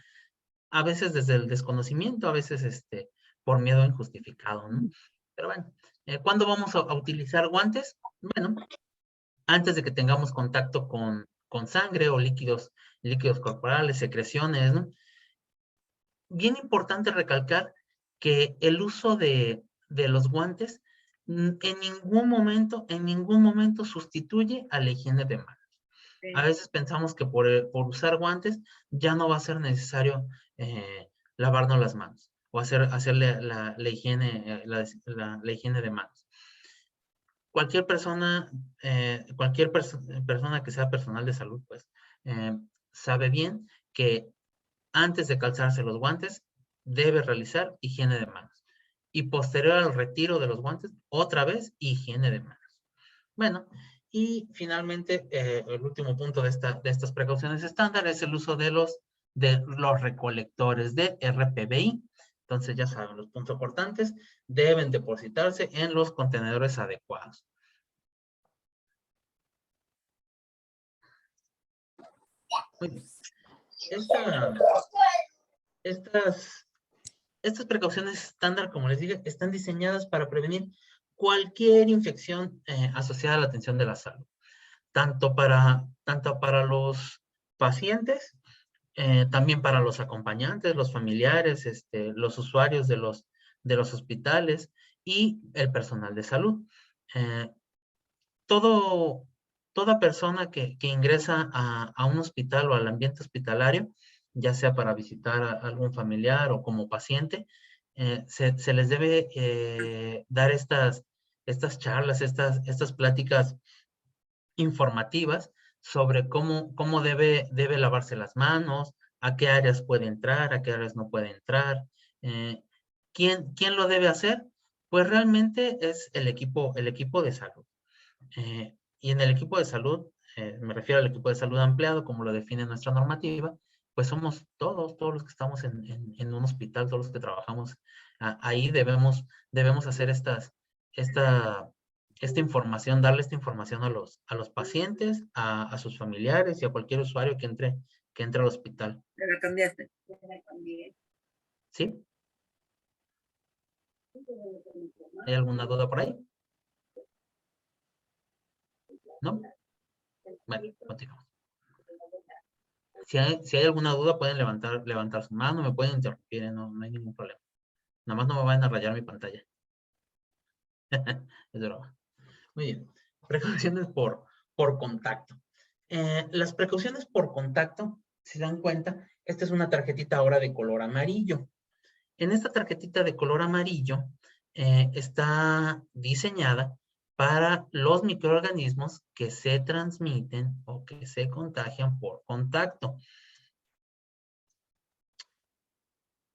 A veces desde el desconocimiento, a veces por miedo injustificado, ¿no? Pero bueno, ¿cuándo vamos a utilizar guantes? Bueno, antes de que tengamos contacto con sangre o líquidos corporales, secreciones, ¿no? Bien importante recalcar que el uso de los guantes en ningún momento sustituye a la higiene de manos. A veces pensamos que por usar guantes ya no va a ser necesario lavarnos las manos o hacerle la higiene, la higiene de manos. Cualquier persona, persona que sea personal de salud, pues, sabe bien que antes de calzarse los guantes, debe realizar higiene de manos. Y posterior al retiro de los guantes, otra vez higiene de manos. Bueno, y finalmente, el último punto de estas precauciones estándar es el uso de los recolectores de RPBI. Entonces, ya saben, los puntos importantes deben depositarse en los contenedores adecuados. Muy bien. Estas precauciones estándar, como les dije, están diseñadas para prevenir cualquier infección asociada a la atención de la salud, tanto para los pacientes, también para los acompañantes, los familiares, los usuarios de los hospitales y el personal de salud. Eh, toda persona que ingresa a un hospital o al ambiente hospitalario, ya sea para visitar a algún familiar o como paciente, se les debe dar estas charlas, estas pláticas informativas sobre cómo debe lavarse las manos, a qué áreas puede entrar, a qué áreas no puede entrar. ¿Quién lo debe hacer? Pues realmente es el equipo de salud. Y en el equipo de salud, me refiero al equipo de salud ampliado, como lo define nuestra normativa, pues somos todos los que estamos en un hospital, todos los que trabajamos ahí debemos hacer esta información, darle esta información a los pacientes, a sus familiares y a cualquier usuario que entre al hospital. ¿Me la cambiaste? ¿Sí? ¿Hay alguna duda por ahí? ¿No? Bueno, continuamos. Si hay alguna duda, pueden levantar su mano, me pueden interrumpir, no hay ningún problema. Nada más no me vayan a rayar mi pantalla. Es broma. Muy bien. Precauciones por contacto. Las precauciones por contacto, si dan cuenta, esta es una tarjetita ahora de color amarillo. En esta tarjetita de color amarillo está diseñada para los microorganismos que se transmiten o que se contagian por contacto.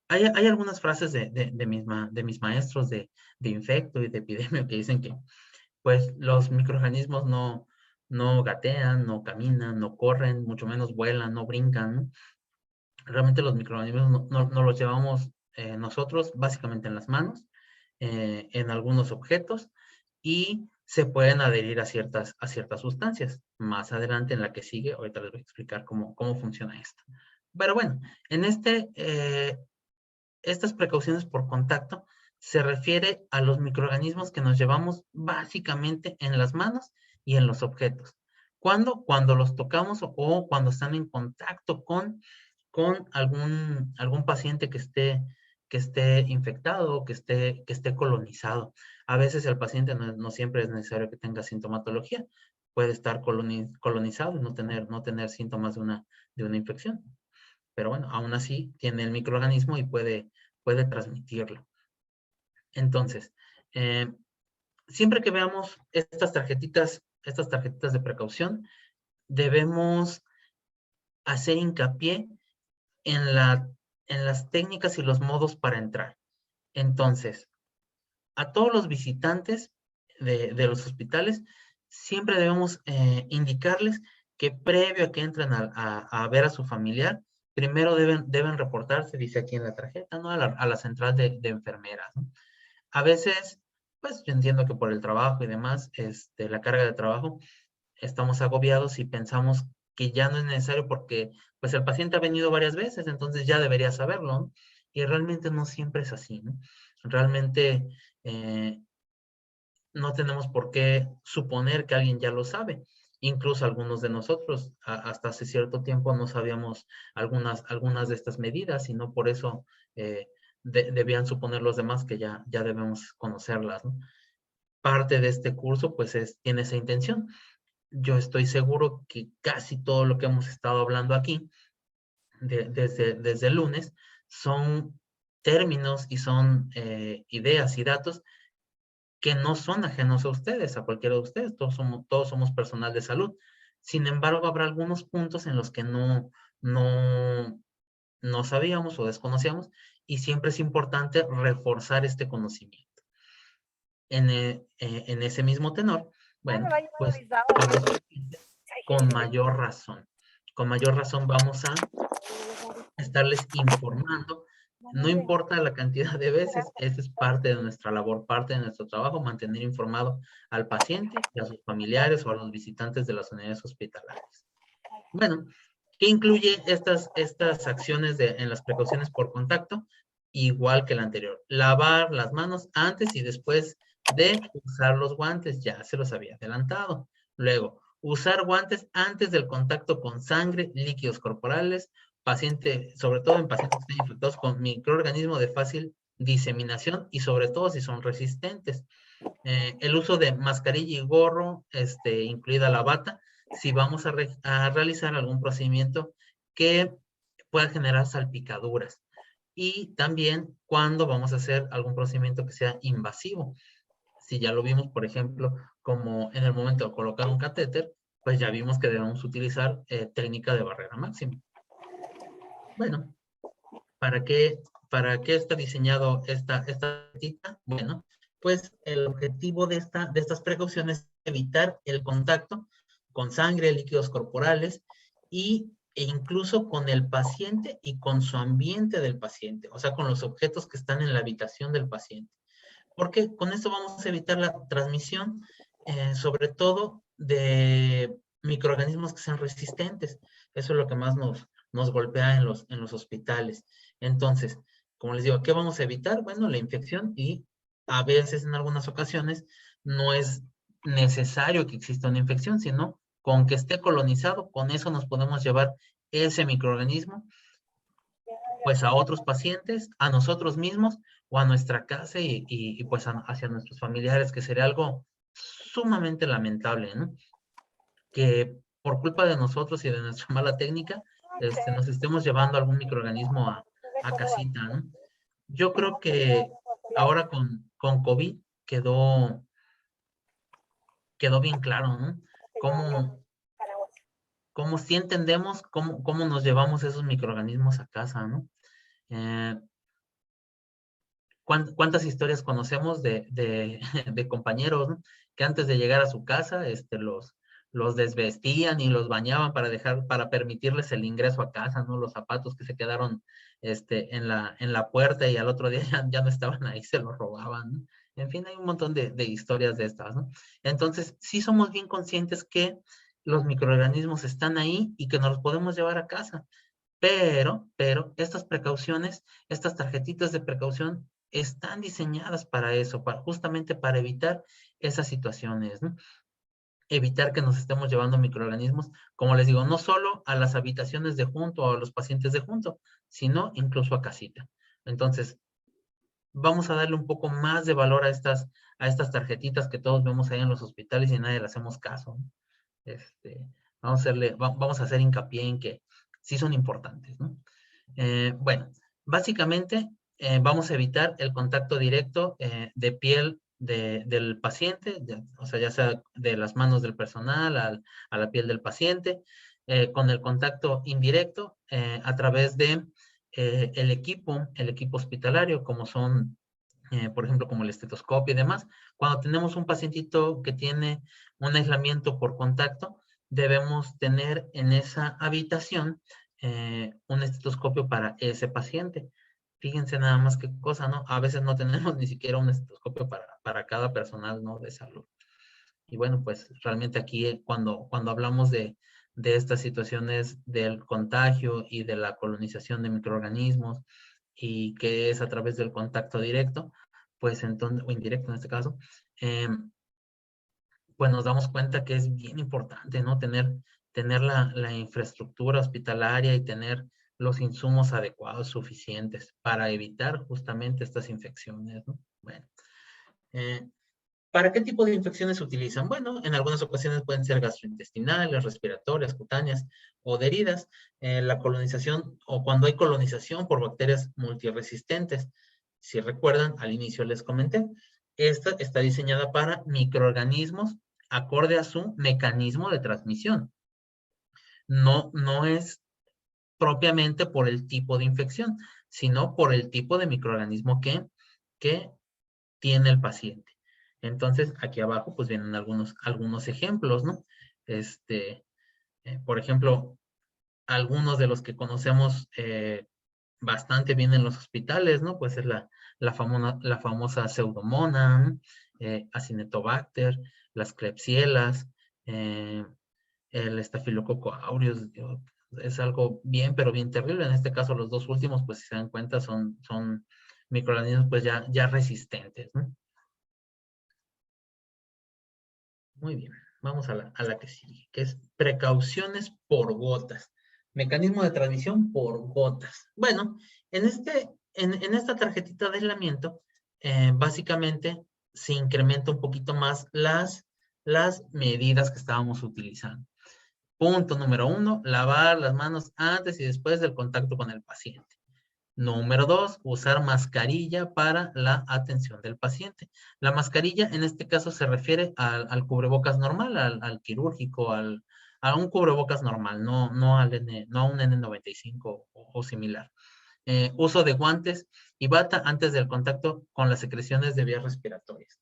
Hay algunas frases de mis maestros de infecto y de epidemia que dicen pues los microorganismos no gatean, no caminan, no corren, mucho menos vuelan, no brincan, ¿no? Realmente los microorganismos no los llevamos nosotros básicamente en las manos, en algunos objetos, y se pueden adherir a ciertas sustancias. Más adelante en la que sigue, ahorita les voy a explicar cómo funciona esto. Pero bueno, en estas precauciones por contacto se refiere a los microorganismos que nos llevamos básicamente en las manos y en los objetos. ¿Cuándo? Cuando los tocamos o cuando están en contacto con algún paciente que esté infectado o que esté colonizado. A veces el paciente no siempre es necesario que tenga sintomatología. Puede estar colonizado y no tener síntomas de una infección. Pero bueno, aún así tiene el microorganismo y puede transmitirlo. Entonces, siempre que veamos estas tarjetitas de precaución, debemos hacer hincapié en las técnicas y los modos para entrar. Entonces, a todos los visitantes de los hospitales, siempre debemos indicarles que previo a que entren a ver a su familiar, primero deben reportarse, dice aquí en la tarjeta, ¿no? A la central de enfermeras, ¿no? A veces, pues yo entiendo que por el trabajo y demás, la carga de trabajo, estamos agobiados y pensamos que ya no es necesario porque pues el paciente ha venido varias veces, entonces ya debería saberlo, ¿no? Y realmente no siempre es así, ¿no? Realmente no tenemos por qué suponer que alguien ya lo sabe. Incluso algunos de nosotros hasta hace cierto tiempo no sabíamos algunas de estas medidas y no por eso debían suponer los demás que ya debemos conocerlas, ¿no? Parte de este curso pues tiene esa intención. Yo estoy seguro que casi todo lo que hemos estado hablando aquí desde el lunes son términos y son ideas y datos que no son ajenos a ustedes, a cualquiera de ustedes. Todos somos personal de salud. Sin embargo, habrá algunos puntos en los que no sabíamos o desconocíamos y siempre es importante reforzar este conocimiento. En ese mismo tenor, bueno, pues con los pacientes, con mayor razón vamos a estarles informando. No importa la cantidad de veces, esa es parte de nuestra labor, parte de nuestro trabajo, mantener informado al paciente y a sus familiares o a los visitantes de las unidades hospitalarias. Bueno, ¿qué incluye estas acciones en las precauciones por contacto? Igual que la anterior, lavar las manos antes y después de usar los guantes, ya se los había adelantado. Luego, usar guantes antes del contacto con sangre, líquidos corporales, sobre todo en pacientes que están infectados con microorganismos de fácil diseminación y sobre todo si son resistentes. El uso de mascarilla y gorro, incluida la bata, si vamos a realizar algún procedimiento que pueda generar salpicaduras. Y también cuando vamos a hacer algún procedimiento que sea invasivo. Si ya lo vimos, por ejemplo, como en el momento de colocar un catéter, pues ya vimos que debemos utilizar técnica de barrera máxima. Bueno, ¿para qué está diseñado esta cita? Bueno, pues el objetivo de estas precauciones es evitar el contacto con sangre, líquidos corporales e incluso con el paciente y con su ambiente del paciente, o sea, con los objetos que están en la habitación del paciente. Porque con esto vamos a evitar la transmisión, sobre todo de microorganismos que sean resistentes. Eso es lo que más nos golpea en los hospitales. Entonces, como les digo, ¿qué vamos a evitar? Bueno, la infección y a veces en algunas ocasiones no es necesario que exista una infección, sino con que esté colonizado, con eso nos podemos llevar ese microorganismo pues a otros pacientes, a nosotros mismos o a nuestra casa y pues hacia nuestros familiares, que sería algo sumamente lamentable, ¿no? Que por culpa de nosotros y de nuestra mala técnica, nos estemos llevando algún microorganismo a casita, ¿no? Yo creo que ahora con COVID quedó bien claro, ¿no? Cómo sí entendemos cómo nos llevamos esos microorganismos a casa, ¿no? ¿Cuántas historias conocemos de compañeros, ¿no? que antes de llegar a su casa, los desvestían y los bañaban para permitirles el ingreso a casa, ¿no? Los zapatos que se quedaron en la puerta y al otro día ya no estaban ahí, se los robaban, ¿no? En fin, hay un montón de historias de estas, ¿no? Entonces, sí somos bien conscientes que los microorganismos están ahí y que nos los podemos llevar a casa. Pero estas precauciones, estas tarjetitas de precaución están diseñadas para eso, justamente para evitar esas situaciones, ¿no? Evitar que nos estemos llevando microorganismos, como les digo, no solo a las habitaciones de junto o a los pacientes de junto, sino incluso a casita. Entonces, vamos a darle un poco más de valor a estas tarjetitas que todos vemos ahí en los hospitales y nadie le hacemos caso, ¿no? Vamos a hacer hincapié en que sí son importantes, ¿no? Bueno, básicamente vamos a evitar el contacto directo de piel del paciente, o sea, ya sea de las manos del personal a la piel del paciente, con el contacto indirecto a través de el equipo hospitalario, como son, por ejemplo, como el estetoscopio y demás. Cuando tenemos un pacientito que tiene un aislamiento por contacto, debemos tener en esa habitación un estetoscopio para ese paciente. Fíjense nada más qué cosa, ¿no? A veces no tenemos ni siquiera un estetoscopio para cada personal, ¿no? De salud. Y bueno, pues realmente aquí cuando hablamos de estas situaciones del contagio y de la colonización de microorganismos y que es a través del contacto directo, pues entonces, o indirecto en este caso, pues nos damos cuenta que es bien importante, ¿no? Tener la infraestructura hospitalaria y tener los insumos adecuados, suficientes, para evitar justamente estas infecciones, ¿no? Bueno, ¿para qué tipo de infecciones se utilizan? Bueno, en algunas ocasiones pueden ser gastrointestinales, respiratorias, cutáneas o de heridas. La colonización o cuando hay colonización por bacterias multiresistentes. Si recuerdan, al inicio les comenté, esta está diseñada para microorganismos acorde a su mecanismo de transmisión. No es propiamente por el tipo de infección, sino por el tipo de microorganismo que tiene el paciente. Entonces, aquí abajo, pues vienen algunos ejemplos, ¿no? Por ejemplo, algunos de los que conocemos bastante bien en los hospitales, ¿no? Pues es la famosa Pseudomonas, Acinetobacter, las Klebsielas, el Staphylococcus aureus. Es algo bien, pero bien terrible. En este caso, los dos últimos, pues si se dan cuenta, son microorganismos pues ya resistentes, ¿no? Muy bien, vamos a la que sigue, que es precauciones por gotas. Mecanismo de transmisión por gotas. Bueno, en esta tarjetita de aislamiento, básicamente se incrementa un poquito más las medidas que estábamos utilizando. Punto número 1, lavar las manos antes y después del contacto con el paciente. Número 2, usar mascarilla para la atención del paciente. La mascarilla en este caso se refiere al cubrebocas normal, al quirúrgico, a un cubrebocas normal, no a un N95 o similar. Uso de guantes y bata antes del contacto con las secreciones de vías respiratorias.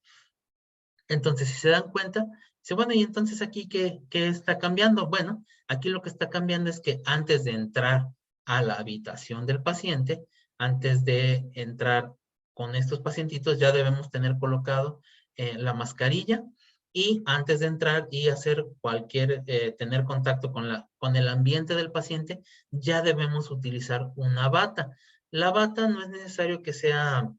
Entonces, si se dan cuenta, dice, bueno, ¿y entonces aquí qué está cambiando? Bueno, aquí lo que está cambiando es que antes de entrar a la habitación del paciente, antes de entrar con estos pacientitos, ya debemos tener colocado la mascarilla y antes de entrar y hacer tener contacto con el ambiente del paciente, ya debemos utilizar una bata. La bata no es necesario que sea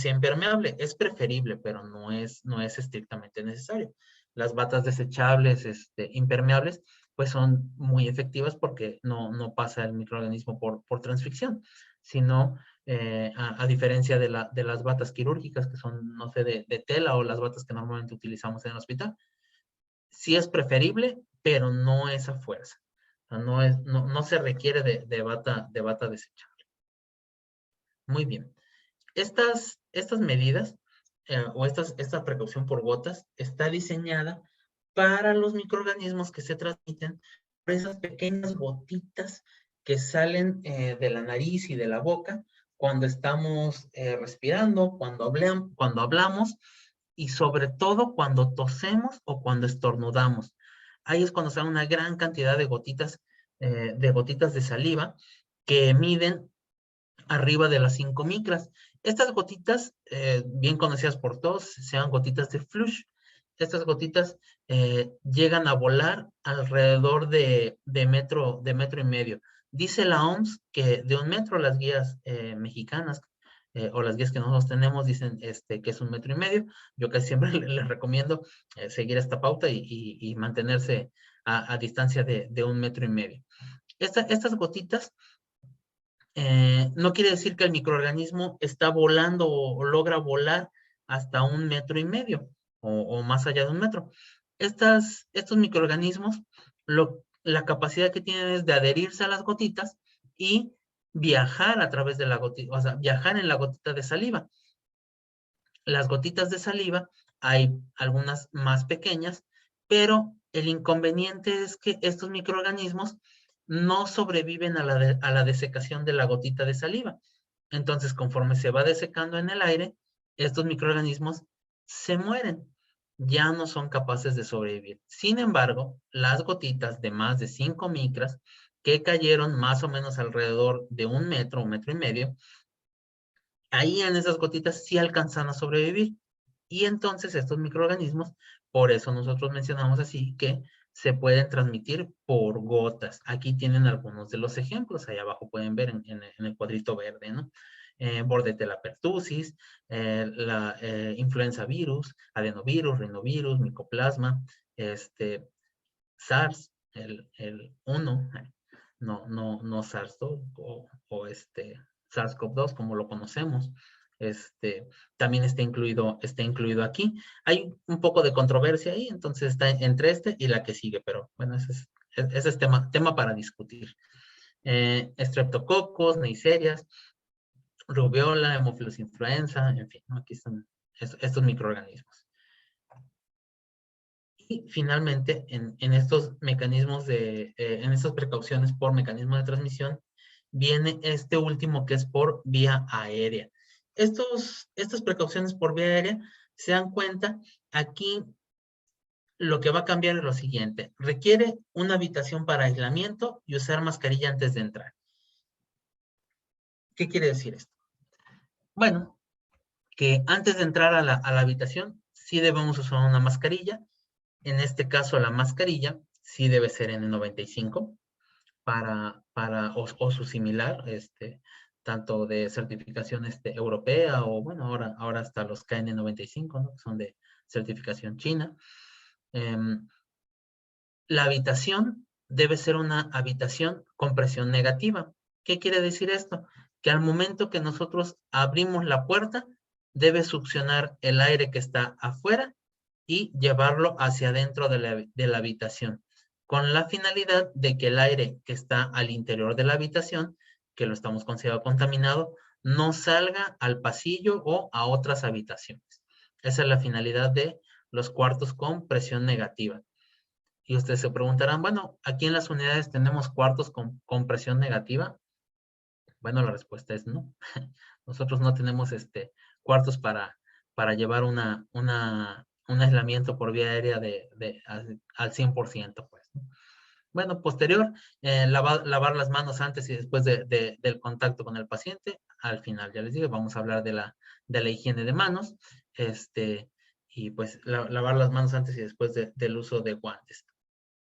impermeable, es preferible, pero no es estrictamente necesario. Las batas desechables, impermeables, pues son muy efectivas porque no pasa el microorganismo por transficción, sino a diferencia de las batas quirúrgicas, que son, no sé, de tela o las batas que normalmente utilizamos en el hospital. Sí es preferible, pero no es a fuerza. O sea, no se requiere de bata desechable. Muy bien. Estas medidas o esta precaución por gotas está diseñada para los microorganismos que se transmiten por esas pequeñas gotitas que salen de la nariz y de la boca cuando estamos respirando, cuando hablamos y sobre todo cuando tosemos o cuando estornudamos. Ahí es cuando sale una gran cantidad de gotitas de saliva que miden arriba de las 5 micras. Estas gotitas, bien conocidas por todos, se llaman gotitas de flush. Estas gotitas llegan a volar alrededor de metro y medio. Dice la OMS que de 1 metro, las guías mexicanas o las guías que nosotros tenemos dicen que es 1 metro y medio. Yo casi siempre les recomiendo seguir esta pauta y mantenerse a distancia de 1 metro y medio. Estas gotitas no quiere decir que el microorganismo está volando o logra volar hasta 1 metro y medio o más allá de 1 metro. Estos microorganismos, la capacidad que tienen es de adherirse a las gotitas y viajar a través de la gotita, o sea, viajar en la gotita de saliva. Las gotitas de saliva, hay algunas más pequeñas, pero el inconveniente es que estos microorganismos no sobreviven a la desecación de la gotita de saliva. Entonces, conforme se va desecando en el aire, estos microorganismos se mueren. Ya no son capaces de sobrevivir. Sin embargo, las gotitas de más de 5 micras, que cayeron más o menos alrededor de 1 metro, 1 metro y medio, ahí en esas gotitas sí alcanzan a sobrevivir. Y entonces estos microorganismos, por eso nosotros mencionamos así, que se pueden transmitir por gotas. Aquí tienen algunos de los ejemplos, ahí abajo pueden ver en el cuadrito verde, ¿no? Bordetella pertussis, la influenza virus, adenovirus, rinovirus, micoplasma, SARS, el 1, no SARS-2 o SARS-CoV-2 como lo conocemos. También está incluido aquí. Hay un poco de controversia ahí, entonces está entre y la que sigue, pero bueno, ese es tema para discutir. Streptococos, neiserias, rubiola, Haemophilus influenza, en fin, ¿no? Aquí están estos microorganismos. Y finalmente, en estos mecanismos en estas precauciones por mecanismo de transmisión, viene este último que es por vía aérea. Estas precauciones por vía aérea, se dan cuenta, aquí lo que va a cambiar es lo siguiente. Requiere una habitación para aislamiento y usar mascarilla antes de entrar. ¿Qué quiere decir esto? Bueno, que antes de entrar a la habitación, sí debemos usar una mascarilla. En este caso, la mascarilla sí debe ser N95 o su similar, tanto de certificación europea o bueno, ahora hasta los KN95, ¿no? Que son de certificación china. La habitación debe ser una habitación con presión negativa. ¿Qué quiere decir esto? Que al momento que nosotros abrimos la puerta, debe succionar el aire que está afuera y llevarlo hacia adentro de la habitación, con la finalidad de que el aire que está al interior de la habitación, que lo estamos considerando contaminado, no salga al pasillo o a otras habitaciones. Esa es la finalidad de los cuartos con presión negativa. Y ustedes se preguntarán, bueno, aquí en las unidades tenemos cuartos con presión negativa. Bueno, la respuesta es no. Nosotros no tenemos cuartos para llevar un aislamiento por vía aérea al 100%, pues, ¿no? Bueno, posterior, lavar las manos antes y después del contacto con el paciente. Al final, ya les digo, vamos a hablar de la higiene de manos. Y pues lavar las manos antes y después del uso de guantes.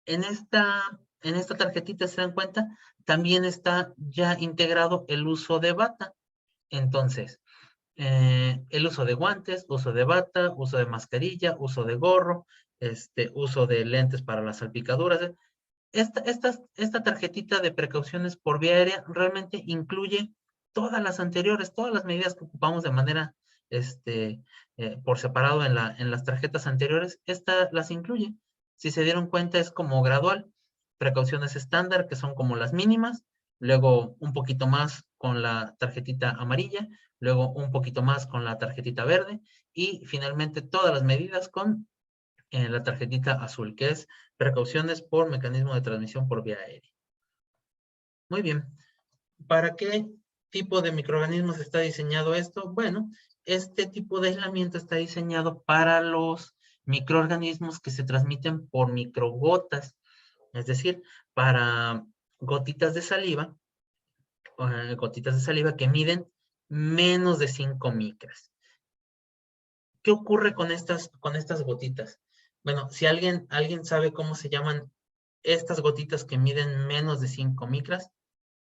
En esta tarjetita, ¿se dan cuenta? También está ya integrado el uso de bata. Entonces, el uso de guantes, uso de bata, uso de mascarilla, uso de gorro, uso de lentes para las salpicaduras. Esta tarjetita de precauciones por vía aérea realmente incluye todas las anteriores, todas las medidas que ocupamos de manera por separado en las tarjetas anteriores, esta las incluye. Si se dieron cuenta, es como gradual. Precauciones estándar, que son como las mínimas, luego un poquito más con la tarjetita amarilla, luego un poquito más con la tarjetita verde y finalmente todas las medidas con la tarjetita azul, que es precauciones por mecanismo de transmisión por vía aérea. Muy bien. ¿Para qué tipo de microorganismos está diseñado esto? Bueno, este tipo de aislamiento está diseñado para los microorganismos que se transmiten por microgotas, es decir, para gotitas de saliva, que miden menos de 5 micras. ¿Qué ocurre con estas gotitas? Bueno, si alguien sabe cómo se llaman estas gotitas que miden menos de 5 micras,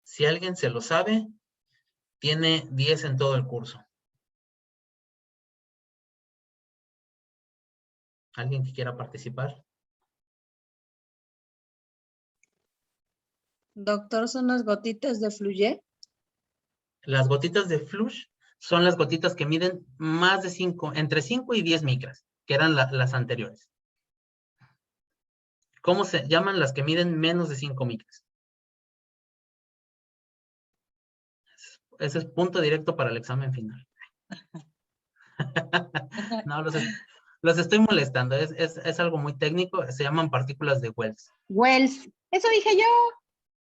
si alguien se lo sabe, tiene 10 en todo el curso. ¿Alguien que quiera participar? Doctor, ¿son las gotitas de Fluye? Las gotitas de Flush son las gotitas que miden más de 5, entre 5 y 10 micras, que eran las anteriores. ¿Cómo se llaman las que miden menos de 5 micras? Ese es punto directo para el examen final. No, los estoy molestando. Es algo muy técnico. Se llaman partículas de Wells. Wells. Eso dije yo.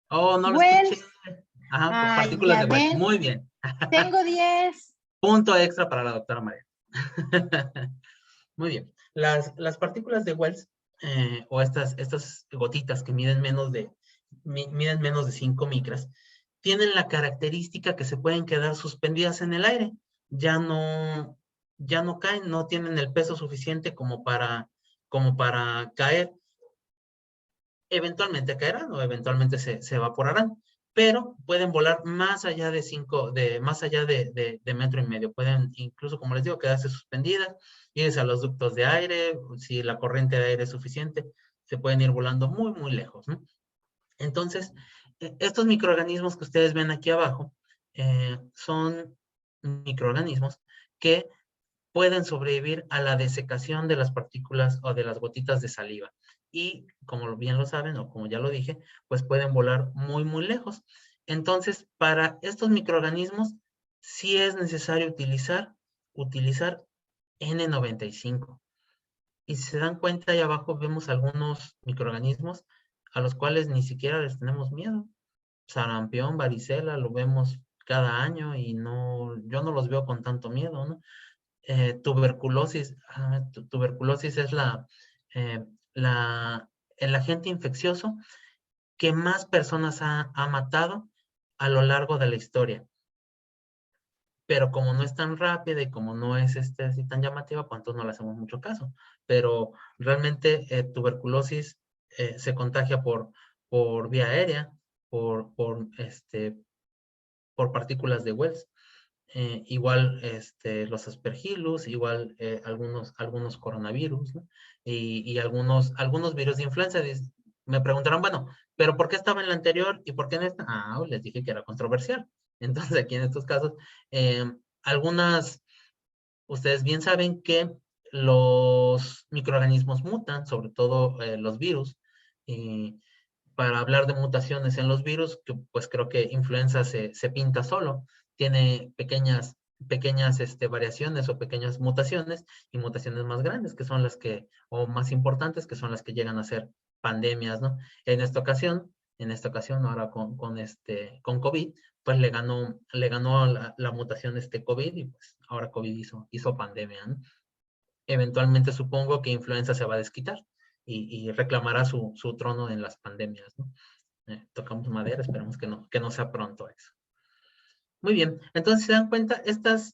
Oh, no lo escuché. Wells. Ajá, Ay, partículas ya de Wells. ven. Muy bien. Tengo 10. Punto extra para la doctora María. Muy bien. Las partículas de Wells, o estas gotitas que miden menos de 5 micras, tienen la característica que se pueden quedar suspendidas en el aire. Ya no caen, no tienen el peso suficiente como para caer. Eventualmente caerán o eventualmente se evaporarán, pero pueden volar más allá más allá de metro y medio. Pueden incluso, como les digo, quedarse suspendidas, irse a los ductos de aire. Si la corriente de aire es suficiente, se pueden ir volando muy, muy lejos, ¿no? Entonces, estos microorganismos que ustedes ven aquí abajo son microorganismos que pueden sobrevivir a la desecación de las partículas o de las gotitas de saliva. Y como bien lo saben, o como ya lo dije, pues pueden volar muy, muy lejos. Entonces, para estos microorganismos, sí es necesario utilizar N95. Y si se dan cuenta, ahí abajo vemos algunos microorganismos a los cuales ni siquiera les tenemos miedo. Sarampión, varicela, lo vemos cada año y yo no los veo con tanto miedo, ¿no? Tuberculosis. Tuberculosis es eh, el agente infeccioso que más personas ha matado a lo largo de la historia. Pero como no es tan rápida y como no es así tan llamativa, pues entonces no le hacemos mucho caso. Pero realmente tuberculosis se contagia por vía aérea, por partículas de Wells. Igual los aspergillus, igual algunos coronavirus, ¿no? Y algunos virus de influenza. Me preguntaron, bueno, ¿pero por qué estaba en la anterior y por qué en esta? Les dije que era controversial. Entonces, aquí en estos casos, ustedes bien saben que los microorganismos mutan, sobre todo los virus. Y para hablar de mutaciones en los virus, que pues creo que influenza se pinta solo. Tiene pequeñas variaciones o pequeñas mutaciones y mutaciones más grandes, que son o más importantes, que son las que llegan a ser pandemias, ¿no? En esta ocasión, ahora con COVID, pues le ganó la mutación COVID y pues ahora COVID hizo pandemia, ¿no? Eventualmente supongo que influenza se va a desquitar y reclamará su trono en las pandemias, ¿no? Tocamos madera, esperemos que no sea pronto eso. Muy bien, entonces se dan cuenta, estas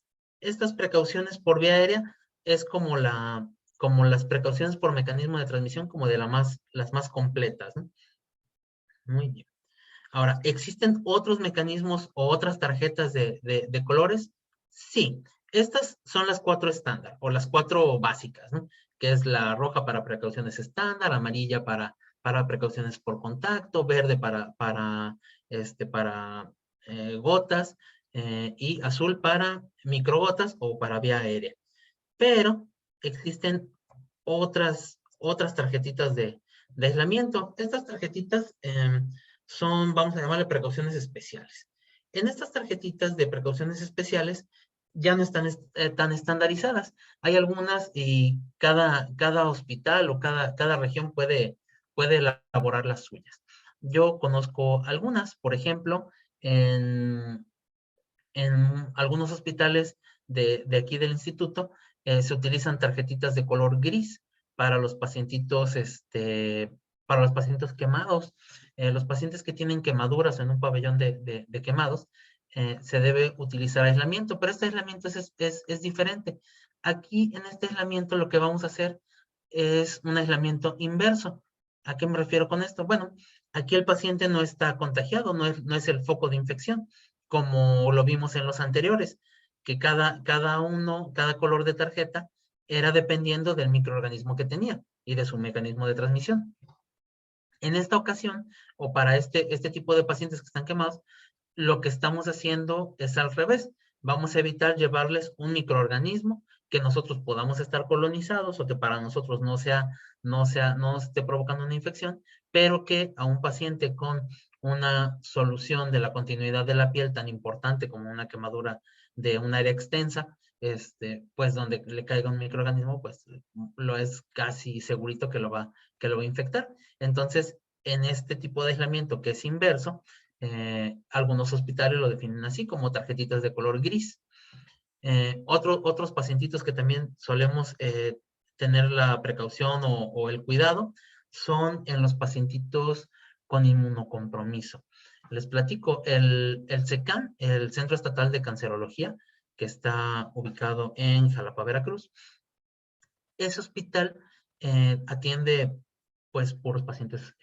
precauciones por vía aérea es como las precauciones por mecanismo de transmisión, como de las más completas, ¿no? Muy bien. Ahora, ¿existen otros mecanismos o otras tarjetas de colores? Sí, estas son las 4 estándar o las 4 básicas, ¿no? Que es la roja para precauciones estándar, amarilla para precauciones por contacto, verde para gotas, y azul para microgotas o para vía aérea. Pero existen otras tarjetitas de aislamiento. Estas tarjetitas son, vamos a llamarle, precauciones especiales. En estas tarjetitas de precauciones especiales ya no están tan estandarizadas. Hay algunas y cada hospital o cada región puede elaborar las suyas. Yo conozco algunas, por ejemplo, en En algunos hospitales de aquí del instituto se utilizan tarjetitas de color gris para los pacientitos, para los pacientes quemados. Los pacientes que tienen quemaduras en un pabellón de quemados, se debe utilizar aislamiento, pero este aislamiento es diferente. Aquí en este aislamiento lo que vamos a hacer es un aislamiento inverso. ¿A qué me refiero con esto? Bueno, aquí el paciente no está contagiado, no es el foco de infección, como lo vimos en los anteriores, que cada color de tarjeta era dependiendo del microorganismo que tenía y de su mecanismo de transmisión. En esta ocasión, o para este tipo de pacientes que están quemados, lo que estamos haciendo es al revés. Vamos a evitar llevarles un microorganismo que nosotros podamos estar colonizados o que para nosotros no esté provocando una infección, pero que a un paciente con una solución de la continuidad de la piel tan importante como una quemadura de un área extensa, pues donde le caiga un microorganismo, pues lo es casi segurito que lo va a infectar. Entonces, en este tipo de aislamiento que es inverso, algunos hospitales lo definen así, como tarjetitas de color gris. Otros pacientitos que también solemos tener la precaución o el cuidado son en los pacientitos con inmunocompromiso. Les platico, el CECAN, el Centro Estatal de Cancerología, que está ubicado en Jalapa, Veracruz, ese hospital atiende pues puros pacientes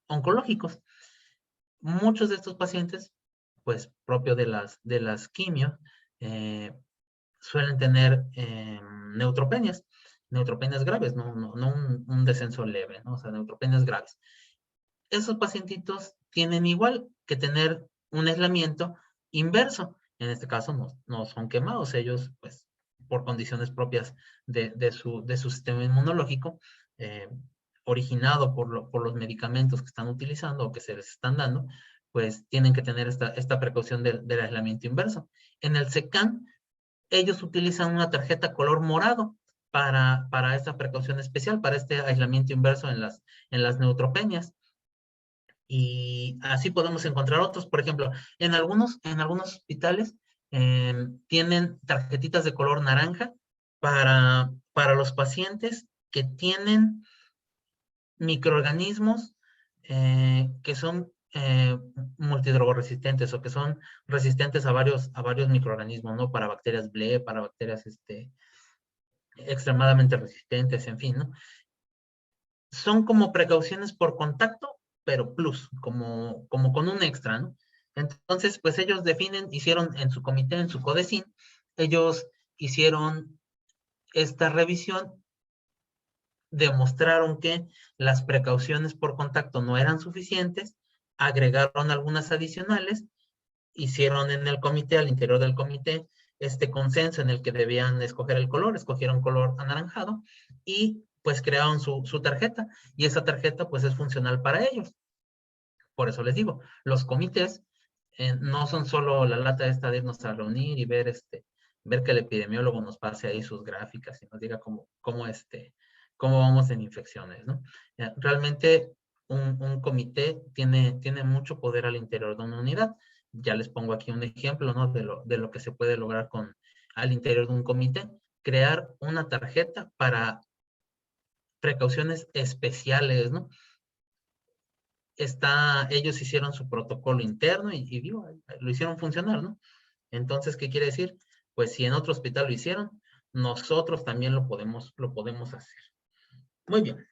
oncológicos. Muchos de estos pacientes, pues propio de las quimios, suelen tener neutropenias graves, no un descenso leve, ¿no? O sea, neutropenias graves. Esos pacientitos tienen igual que tener un aislamiento inverso. En este caso no son quemados, ellos pues por condiciones propias de su sistema inmunológico, originado por los medicamentos que están utilizando o que se les están dando, pues tienen que tener esta precaución del aislamiento inverso. En el CECAN, ellos utilizan una tarjeta color morado para esta precaución especial, para este aislamiento inverso en las neutropenias. Y así podemos encontrar otros. Por ejemplo, en algunos hospitales tienen tarjetitas de color naranja para los pacientes que tienen microorganismos que son multidrogoresistentes o que son resistentes a varios microorganismos, ¿no? Para bacterias BLE, para bacterias extremadamente resistentes, en fin, ¿no? Son como precauciones por contacto, pero plus, como con un extra, ¿no? Entonces, pues ellos hicieron en su comité, en su CODECIN, ellos hicieron esta revisión, demostraron que las precauciones por contacto no eran suficientes, agregaron algunas adicionales, hicieron en el comité, al interior del comité, este consenso en el que debían escoger el color, escogieron color anaranjado y pues crearon su tarjeta, y esa tarjeta pues es funcional para ellos. Por eso les digo, los comités no son solo la lata esta de irnos a reunir y ver que el epidemiólogo nos pase ahí sus gráficas y nos diga cómo vamos en infecciones, ¿no? Realmente un comité tiene mucho poder al interior de una unidad. Ya les pongo aquí un ejemplo, ¿no? De lo que se puede lograr al interior de un comité. Crear una tarjeta para precauciones especiales, ¿no? Ellos hicieron su protocolo interno y lo hicieron funcionar, ¿no? Entonces, ¿qué quiere decir? Pues si en otro hospital lo hicieron, nosotros también lo podemos hacer. Muy bien.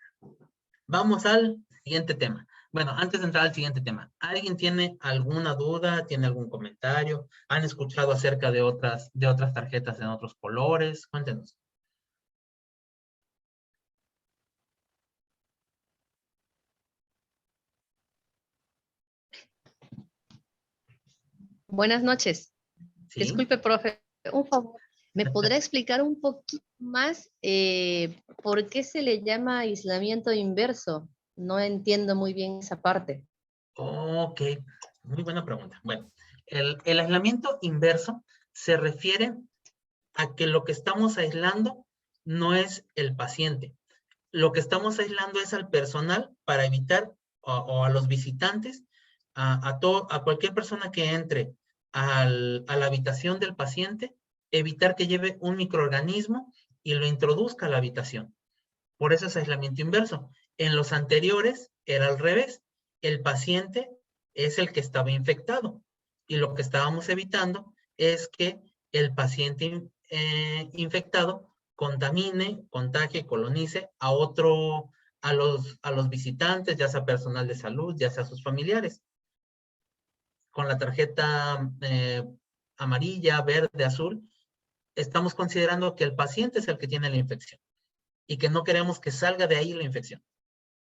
Vamos al siguiente tema. Bueno, antes de entrar al siguiente tema, ¿alguien tiene alguna duda? ¿Tiene algún comentario? ¿Han escuchado acerca de otras tarjetas en otros colores? Cuéntenos. Buenas noches. ¿Sí? Disculpe, profe, un favor. ¿Me podrá explicar un poquito más por qué se le llama aislamiento inverso? No entiendo muy bien esa parte. Ok, muy buena pregunta. Bueno, el aislamiento inverso se refiere a que lo que estamos aislando no es el paciente. Lo que estamos aislando es al personal para evitar o a los visitantes, a cualquier persona que entre a la habitación del paciente, evitar que lleve un microorganismo y lo introduzca a la habitación. Por eso es aislamiento inverso. En los anteriores era al revés. El paciente es el que estaba infectado y lo que estábamos evitando es que el paciente infectado contamine, contagie, colonice a los visitantes, ya sea personal de salud, ya sea sus familiares. Con la tarjeta amarilla, verde, azul, estamos considerando que el paciente es el que tiene la infección y que no queremos que salga de ahí la infección.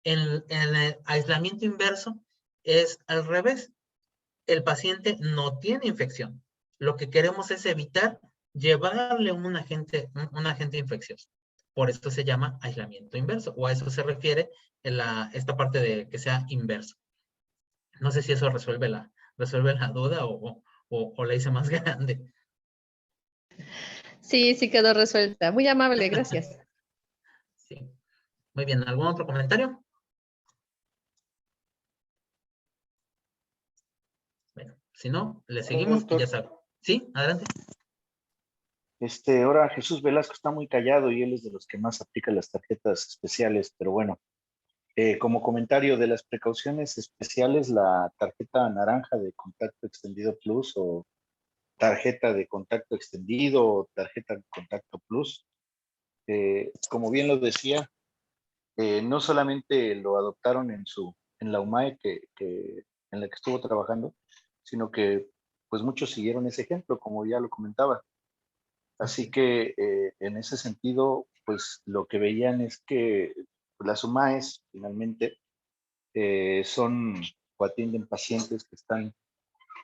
En el aislamiento inverso es al revés. El paciente no tiene infección. Lo que queremos es evitar llevarle un agente infeccioso. Por esto se llama aislamiento inverso, o a eso se refiere esta parte de que sea inverso. No sé si eso resuelve la duda o la hice más grande. Sí, sí quedó resuelta. Muy amable, gracias. Sí. Muy bien, ¿algún otro comentario? Bueno, si no, le seguimos y ya saben. ¿Sí? Adelante. Ahora Jesús Velasco está muy callado y él es de los que más aplica las tarjetas especiales, pero bueno, como comentario de las precauciones especiales, la tarjeta naranja de contacto extendido plus o tarjeta de contacto extendido o tarjeta de contacto plus, como bien lo decía, no solamente lo adoptaron en la UMAE en la que estuvo trabajando, sino que pues muchos siguieron ese ejemplo, como ya lo comentaba. Así que en ese sentido, pues lo que veían es que las UMAES finalmente son o atienden pacientes que están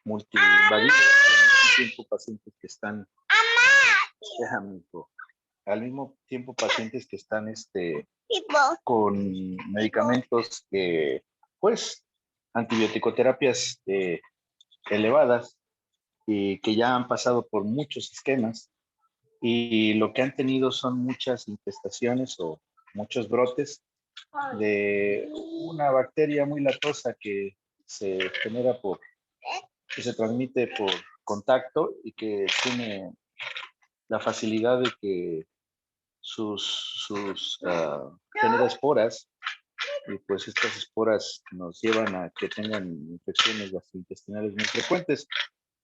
multiinvadidos, al mismo tiempo pacientes que están, al mismo tiempo pacientes que están con medicamentos que, pues, antibioticoterapias elevadas y que ya han pasado por muchos esquemas y lo que han tenido son muchas infestaciones o muchos brotes de una bacteria muy latosa que se genera que se transmite por contacto y que tiene la facilidad de que genera esporas y pues estas esporas nos llevan a que tengan infecciones gastrointestinales muy frecuentes.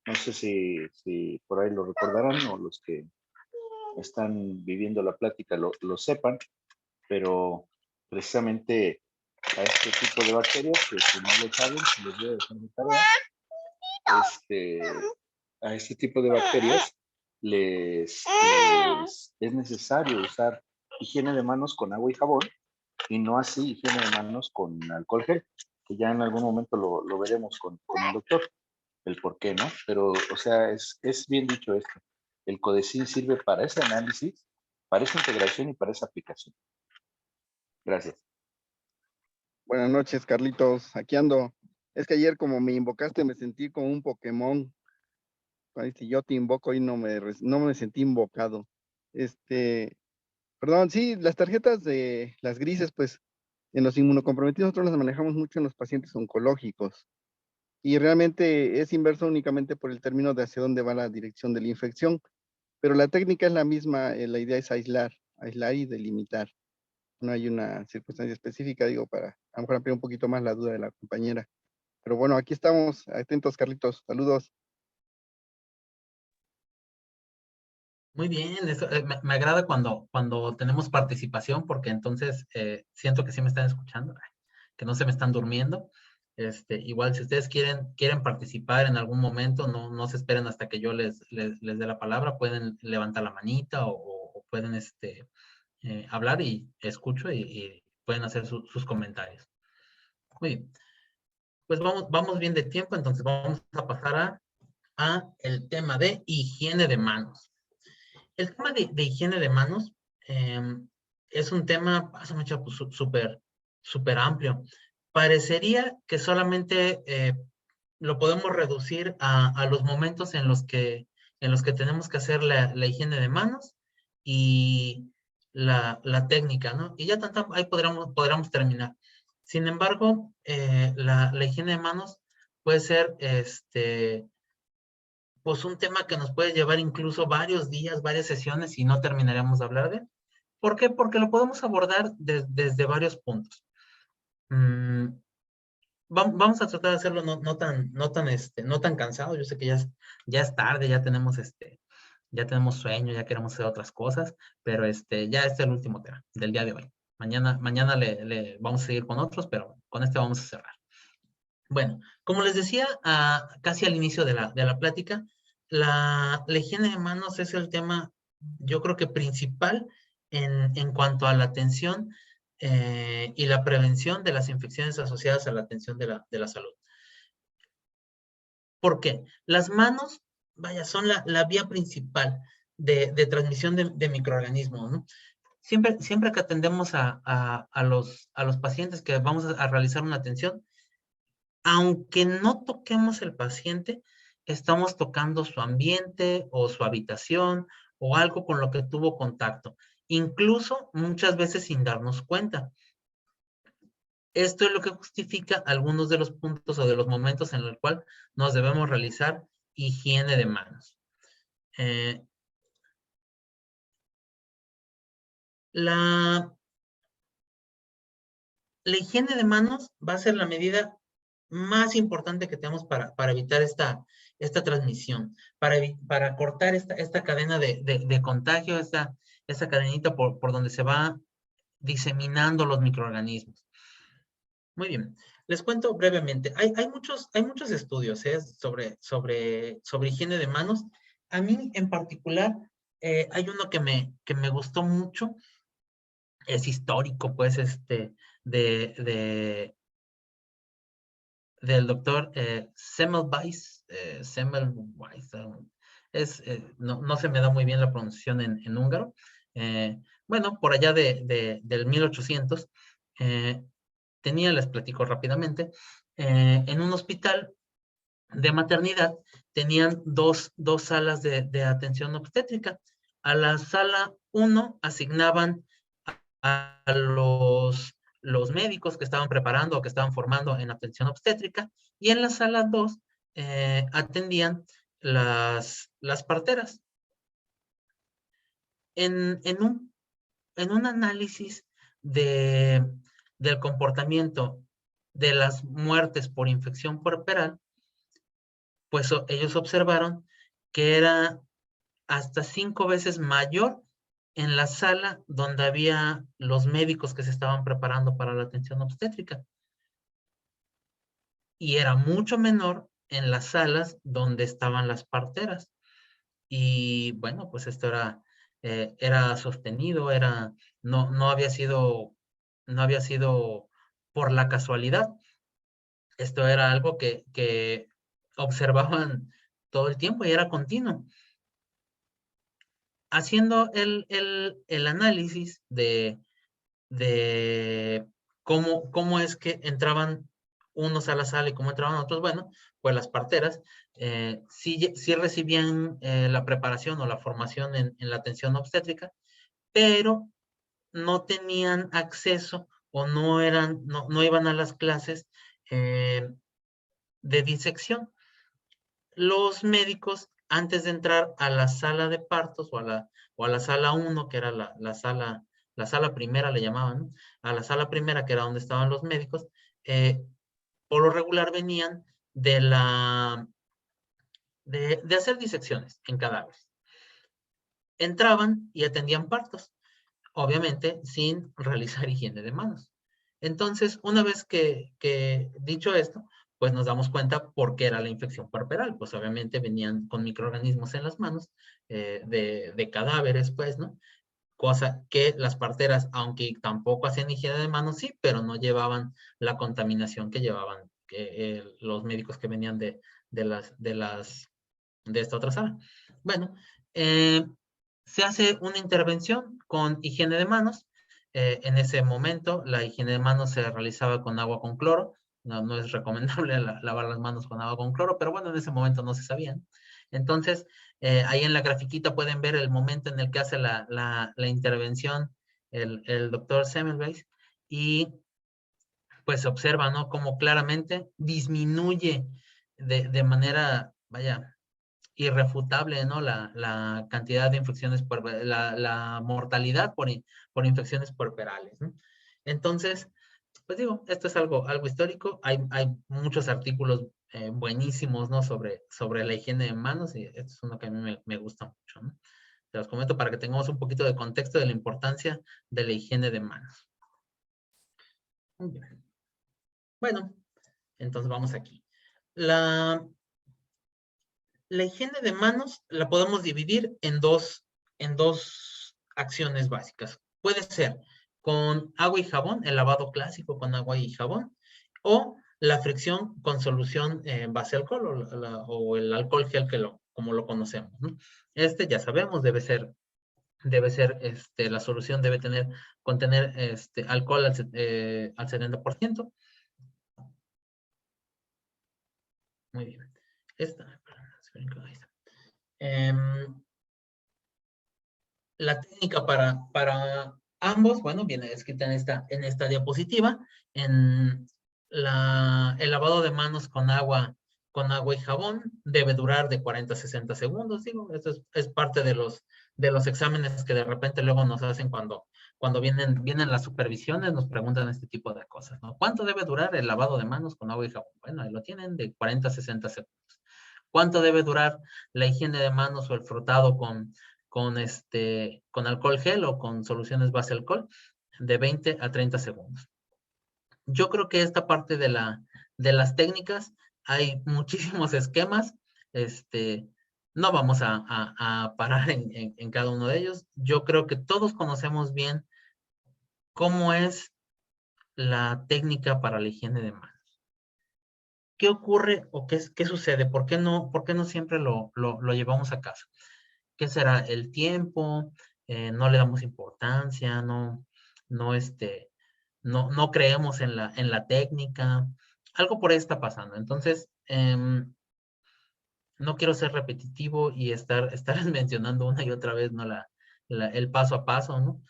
No sé si por ahí lo recordarán o los que están viviendo la plática lo sepan, pero precisamente a este tipo de bacterias, que si no lo saben, se les voy a dejar mi tarea, a este tipo de bacterias es necesario usar higiene de manos con agua y jabón y no así higiene de manos con alcohol gel, que ya en algún momento lo veremos con el doctor, el por qué, ¿no? Pero, o sea, es bien dicho esto. El Codecin sirve para ese análisis, para esa integración y para esa aplicación. Gracias. Buenas noches, Carlitos. Aquí ando. Es que ayer como me invocaste me sentí como un Pokémon. Si yo te invoco y no me sentí invocado. Perdón, sí, las tarjetas de las grises, pues en los inmunocomprometidos nosotros las manejamos mucho en los pacientes oncológicos. Y realmente es inverso únicamente por el término de hacia dónde va la dirección de la infección. Pero la técnica es la misma, la idea es aislar y delimitar. No hay una circunstancia específica, digo, para a lo mejor ampliar un poquito más la duda de la compañera. Pero bueno, aquí estamos, atentos, Carlitos. Saludos. Muy bien, eso, me agrada cuando tenemos participación, porque entonces siento que sí me están escuchando, que no se me están durmiendo. Igual, si ustedes quieren participar en algún momento, no se esperen hasta que yo les dé la palabra, pueden levantar la manita o pueden hablar y escucho y pueden hacer sus comentarios. Muy bien, pues vamos bien de tiempo, entonces vamos a pasar a el tema de higiene de manos. El tema de higiene de manos es un tema, pues, súper amplio. Parecería que solamente lo podemos reducir a los momentos en los que tenemos que hacer la higiene de manos y la técnica, ¿no? Y ya ahí podríamos terminar. Sin embargo, la higiene de manos puede ser pues un tema que nos puede llevar incluso varios días, varias sesiones y no terminaremos de hablar de él. ¿Por qué? Porque lo podemos abordar desde varios puntos. Vamos a tratar de hacerlo no tan cansado. Yo sé que ya es tarde, ya tenemos sueño, ya queremos hacer otras cosas, pero ya es el último tema del día de hoy. Mañana le vamos a seguir con otros, pero con este vamos a cerrar. Bueno, como les decía casi al inicio de la plática, la higiene de manos es el tema, yo creo que principal en cuanto a la atención y la prevención de las infecciones asociadas a la atención de la salud. ¿Por qué? Las manos, vaya, son la vía principal de transmisión de microorganismos, ¿no? Siempre que atendemos a los pacientes que vamos a realizar una atención, aunque no toquemos el paciente, estamos tocando su ambiente o su habitación o algo con lo que tuvo contacto, incluso muchas veces sin darnos cuenta. Esto es lo que justifica algunos de los puntos o de los momentos en los cuales nos debemos realizar higiene de manos. La higiene de manos va a ser la medida más importante que tenemos para evitar esta transmisión, para cortar esta cadena de contagio, esta cadenita por donde se va diseminando los microorganismos. Muy bien, les cuento brevemente. Hay muchos estudios sobre higiene de manos. A mí en particular hay uno que me gustó mucho. Es histórico, pues, del doctor Semmelweis. No se me da muy bien la pronunciación en húngaro. Bueno, por allá del 1800, les platico rápidamente, en un hospital de maternidad tenían dos salas de atención obstétrica. A la sala 1 asignaban a los médicos que estaban preparando o que estaban formando en atención obstétrica, y en la sala 2 atendían las parteras. En un análisis del comportamiento de las muertes por infección puerperal, pues ellos observaron que era hasta 5 veces mayor en la sala donde había los médicos que se estaban preparando para la atención obstétrica. Y era mucho menor en las salas donde estaban las parteras. Y bueno, pues esto era sostenido, no había sido por la casualidad. Esto era algo que observaban todo el tiempo y era continuo. Haciendo el análisis de cómo es que entraban unos a la sala y cómo entraban otros, bueno, pues las parteras sí recibían la preparación o la formación en la atención obstétrica, pero no tenían acceso o no iban a las clases de disección. Los médicos, antes de entrar a la sala de partos o a la sala 1, que era la sala primera, le llamaban, ¿no? A la sala primera, que era donde estaban los médicos, por lo regular venían de hacer disecciones en cadáveres. Entraban y atendían partos, obviamente sin realizar higiene de manos. Entonces, una vez que dicho esto, pues nos damos cuenta por qué era la infección puerperal. Pues obviamente venían con microorganismos en las manos, de cadáveres, pues, ¿no? Cosa que las parteras, aunque tampoco hacían higiene de manos, sí, pero no llevaban la contaminación que llevaban los médicos que venían de esta otra sala. Bueno, se hace una intervención con higiene de manos. En ese momento, la higiene de manos se realizaba con agua con cloro. No es recomendable lavar las manos con agua con cloro, pero bueno, en ese momento no se sabían. Entonces, ahí en la grafiquita pueden ver el momento en el que hace la intervención el doctor Semmelweis, y pues se observa, ¿no?, cómo claramente disminuye de manera, vaya, irrefutable, ¿no? La cantidad de infecciones, la mortalidad por infecciones puerperales, ¿no? Entonces, pues digo, esto es algo histórico. Hay muchos artículos buenísimos, ¿no? Sobre la higiene de manos, y este es uno que a mí me gusta mucho, ¿no? Te los comento para que tengamos un poquito de contexto de la importancia de la higiene de manos. Muy bien. Bueno, entonces vamos aquí. La higiene de manos la podemos dividir en dos acciones básicas. Puede ser con agua y jabón, el lavado clásico con agua y jabón, o la fricción con solución base alcohol o el alcohol gel como lo conocemos, ¿no? Ya sabemos, debe ser, la solución debe contener alcohol al 70%. Muy bien. La técnica para ambos, bueno, viene descrita en esta diapositiva. El lavado de manos con agua y jabón debe durar de 40 a 60 segundos. Digo, esto es parte de los exámenes que de repente luego nos hacen cuando vienen las supervisiones, nos preguntan este tipo de cosas, ¿no? ¿Cuánto debe durar el lavado de manos con agua y jabón? Bueno, ahí lo tienen, de 40 a 60 segundos. ¿Cuánto debe durar la higiene de manos o el frotado con alcohol gel o con soluciones base alcohol? De 20 a 30 segundos. Yo creo que esta parte de las técnicas, hay muchísimos esquemas. No vamos a parar en cada uno de ellos. Yo creo que todos conocemos bien cómo es la técnica para la higiene de manos. ¿Qué ocurre o qué sucede? ¿Por qué no siempre lo llevamos a casa? ¿Qué será? El tiempo, no le damos importancia, no creemos en la técnica. Algo por ahí está pasando. Entonces, no quiero ser repetitivo y estar mencionando una y otra vez, ¿no? El paso a paso, ¿no?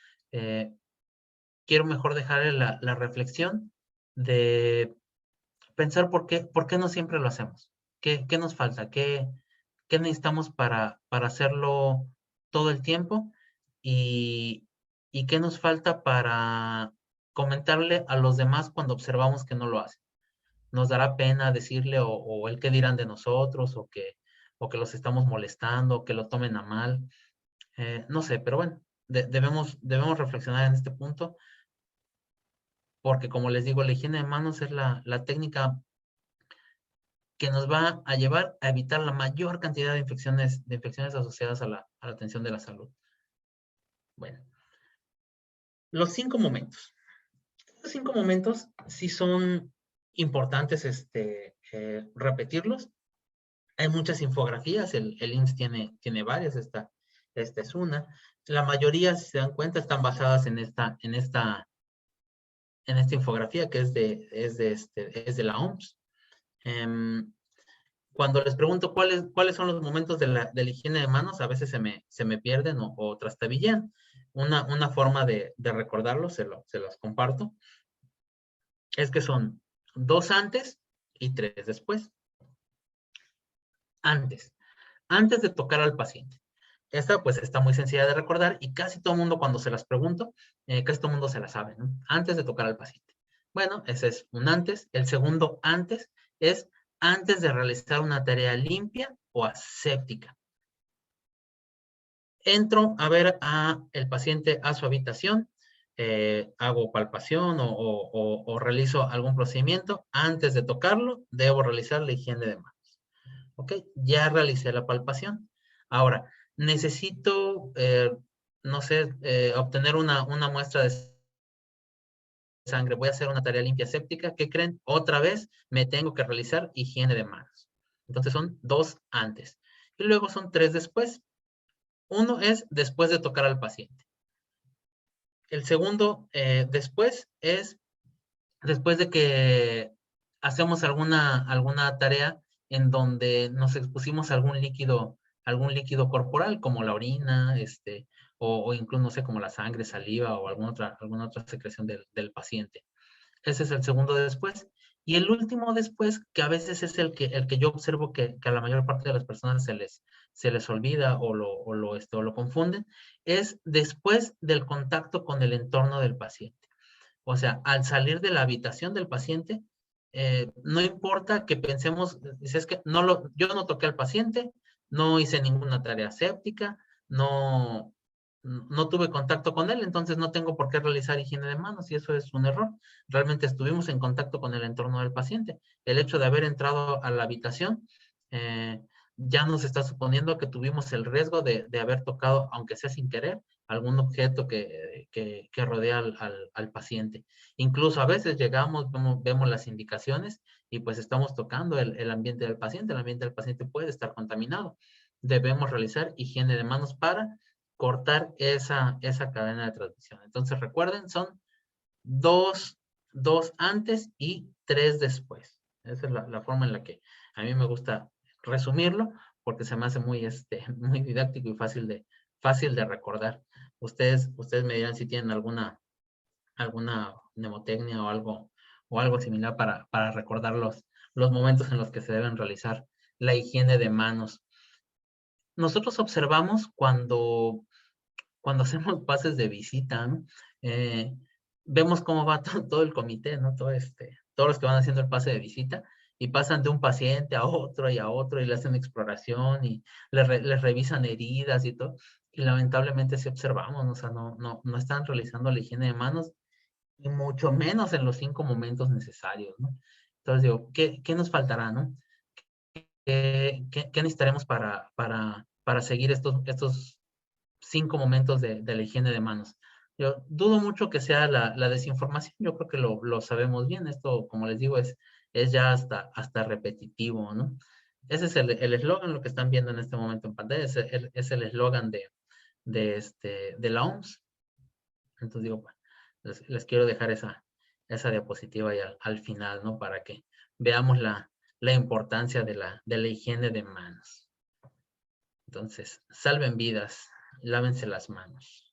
Quiero mejor dejarle la reflexión de pensar por qué no siempre lo hacemos. ¿Qué nos falta? ¿Qué necesitamos para hacerlo todo el tiempo? ¿Y qué nos falta para comentarle a los demás cuando observamos que no lo hacen? ¿Nos dará pena decirle o el qué dirán de nosotros o que los estamos molestando, o que lo tomen a mal? No sé, pero bueno, debemos reflexionar en este punto, porque como les digo, la higiene de manos es la técnica que nos va a llevar a evitar la mayor cantidad de infecciones asociadas a la atención de la salud. Bueno, los 5 momentos. Los 5 momentos sí son importantes repetirlos. Hay muchas infografías, el IMSS tiene varias, esta es una. La mayoría, si se dan cuenta, están basadas en esta infografía que es de la OMS. Cuando les pregunto cuáles son los momentos de la higiene de manos, a veces se me pierden o trastabillan. Una forma de recordarlo, se los comparto, es que son 2 antes y 3 después. Antes de tocar al paciente. Esta pues está muy sencilla de recordar y casi todo el mundo cuando se las pregunto, casi todo el mundo se la sabe, ¿no? Antes de tocar al paciente. Bueno, ese es un antes. El segundo antes es antes de realizar una tarea limpia o aséptica. Entro a ver el paciente a su habitación, hago palpación o realizo algún procedimiento. Antes de tocarlo, debo realizar la higiene de manos. ¿Ok? Ya realicé la palpación. Ahora, necesito, no sé, obtener una muestra de sangre. Voy a hacer una tarea limpia séptica. ¿Qué creen? Otra vez me tengo que realizar higiene de manos. Entonces son 2 antes. Y luego son 3 después. Uno es después de tocar al paciente. El segundo después es después de que hacemos alguna tarea en donde nos expusimos a algún líquido corporal, como la orina, o incluso, no sé, como la sangre, saliva o alguna otra secreción del paciente. Ese es el segundo después. Y el último después, que a veces es el que yo observo que a la mayor parte de las personas se les olvida o lo confunden, es después del contacto con el entorno del paciente. O sea, al salir de la habitación del paciente, no importa que pensemos, es que yo no toqué al paciente, no hice ninguna tarea séptica, no tuve contacto con él, entonces no tengo por qué realizar higiene de manos y eso es un error. Realmente estuvimos en contacto con el entorno del paciente. El hecho de haber entrado a la habitación ya nos está suponiendo que tuvimos el riesgo de haber tocado, aunque sea sin querer, algún objeto que rodea al paciente. Incluso a veces llegamos, vemos las indicaciones y pues estamos tocando el ambiente del paciente. El ambiente del paciente puede estar contaminado. Debemos realizar higiene de manos para cortar esa cadena de transmisión. Entonces recuerden, son dos antes y 3 después. Esa es la forma en la que a mí me gusta resumirlo, porque se me hace muy didáctico y fácil de recordar. Ustedes me dirán si tienen alguna mnemotecnia o algo similar para recordar los momentos en los que se deben realizar la higiene de manos. Nosotros observamos cuando hacemos pases de visita, ¿no? Vemos cómo va todo el comité, ¿no? Todos los que van haciendo el pase de visita y pasan de un paciente a otro y le hacen exploración y les revisan heridas y todo. Y lamentablemente sí observamos, ¿no? O sea, no están realizando la higiene de manos y mucho menos en los 5 momentos necesarios, ¿no? Entonces digo, ¿qué nos faltará, no? ¿Qué necesitaremos para seguir estos 5 momentos de la higiene de manos? Yo dudo mucho que sea la desinformación. Yo creo que lo sabemos bien. Esto, como les digo, es ya hasta repetitivo, ¿no? Ese es el eslogan, lo que están viendo en este momento en pantalla, es el eslogan de la OMS. Entonces digo, les quiero dejar esa diapositiva ahí al final, ¿no? Para que veamos la importancia de la higiene de manos. Entonces, salven vidas, lávense las manos.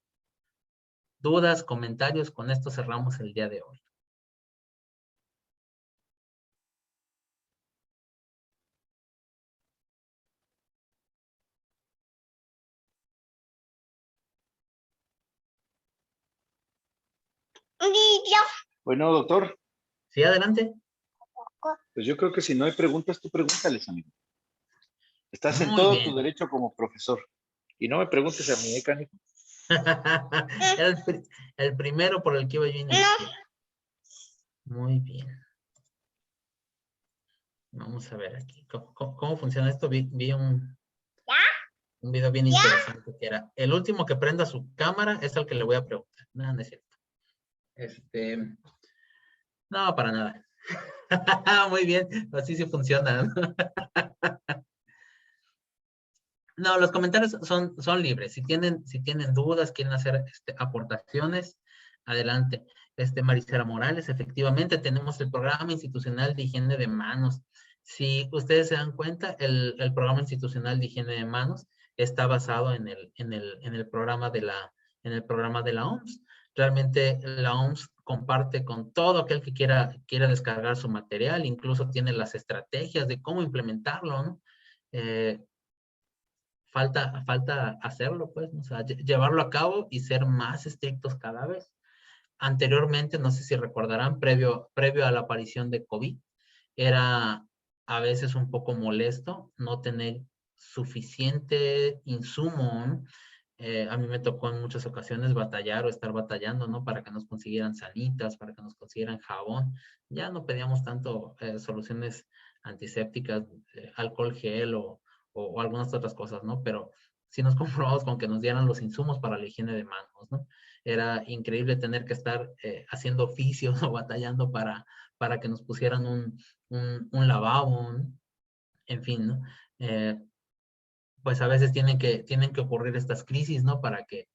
¿Dudas, comentarios? Con esto cerramos el día de hoy. Bueno, doctor, ¿Sí, adelante? pues yo creo que si no hay preguntas, tú pregúntales, amigo. Estás en Muy todo bien. tu derecho como profesor. Y no me preguntes a mí, Canijo. el primero por el que iba yo a iniciar. Muy bien. Vamos a ver aquí. ¿Cómo funciona esto? Vi un video bien interesante que era, el último que prenda su cámara es el que le voy a preguntar. No, no es cierto. No, para nada. Muy bien, así sí funciona, ¿no? No, los comentarios son libres. Si tienen dudas, quieren hacer aportaciones, adelante. Marisela Morales, efectivamente, tenemos el programa institucional de higiene de manos. Si ustedes se dan cuenta, el programa institucional de higiene de manos está basado en el programa de la OMS. Realmente la OMS comparte con todo aquel que quiera descargar su material, incluso tiene las estrategias de cómo implementarlo, ¿no? Falta hacerlo, pues, o sea, llevarlo a cabo y ser más estrictos cada vez. Anteriormente, no sé si recordarán, previo a la aparición de COVID, era a veces un poco molesto no tener suficiente insumo, ¿no? A mí me tocó en muchas ocasiones batallar o estar batallando, ¿no? Para que nos consiguieran sanitas, para que nos consiguieran jabón. Ya no pedíamos tanto soluciones antisépticas, alcohol gel o algunas otras cosas, ¿no? Pero sí nos conformamos con que nos dieran los insumos para la higiene de manos, ¿no? Era increíble tener que estar haciendo oficios o batallando para que nos pusieran un lavabo, ¿no? En fin, ¿no? Pues a veces tienen que ocurrir estas crisis, ¿no? Para que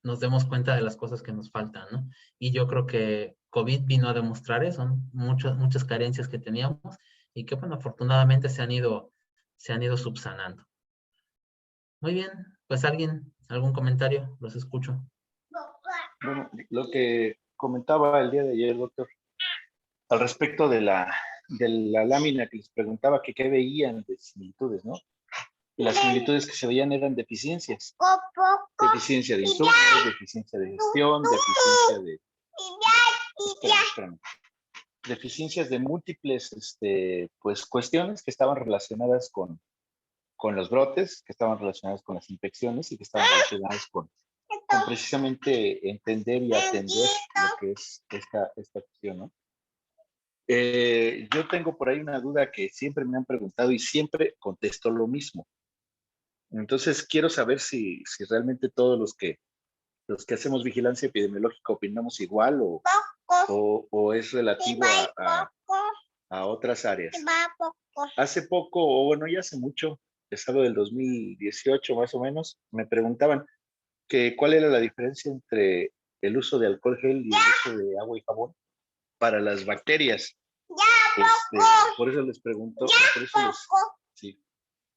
nos demos cuenta de las cosas que nos faltan, ¿no? Y yo creo que COVID vino a demostrar eso, ¿no? Muchas carencias que teníamos y que, bueno, afortunadamente se han ido subsanando. Muy bien, pues algún comentario, los escucho. Bueno, lo que comentaba el día de ayer, doctor, al respecto de la lámina que les preguntaba que qué veían de similitudes, ¿no? Y las similitudes que se veían eran deficiencias. Deficiencia de insumos, deficiencia de gestión, deficiencia de... Espérame. Deficiencias de múltiples pues, cuestiones que estaban relacionadas con los brotes, que estaban relacionadas con las infecciones y que estaban relacionadas con precisamente entender y atender lo que es esta cuestión, ¿no? Yo tengo por ahí una duda que siempre me han preguntado y siempre contesto lo mismo. Entonces, quiero saber si realmente todos los que hacemos vigilancia epidemiológica opinamos igual o es relativo a otras áreas. Hace poco, o bueno, ya hace mucho, empezado del 2018 más o menos, me preguntaban que cuál era la diferencia entre el uso de alcohol gel y el uso de agua y jabón para las bacterias. Por eso les pregunto,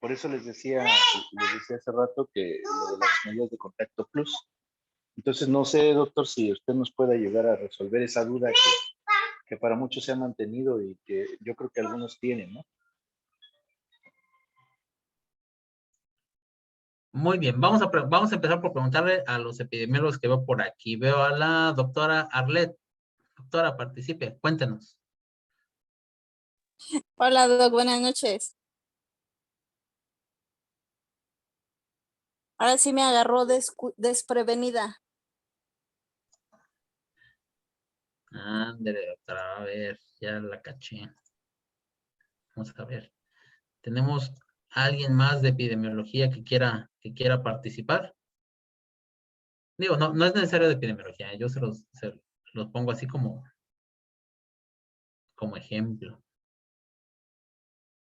por eso les decía hace rato que lo de las medidas de contacto plus. Entonces, no sé, doctor, si usted nos puede ayudar a resolver esa duda que para muchos se ha mantenido y que yo creo que algunos tienen, ¿no? Muy bien, vamos a empezar por preguntarle a los epidemiólogos que veo por aquí. Veo a la doctora Arlet. Doctora, participe, cuéntenos. Hola, Doc, buenas noches. Ahora sí me agarró desprevenida. Ándale, doctora, a ver, ya la caché. Vamos a ver. ¿Tenemos alguien más de epidemiología que quiera participar? Digo, no es necesario de epidemiología, yo se los pongo así como ejemplo.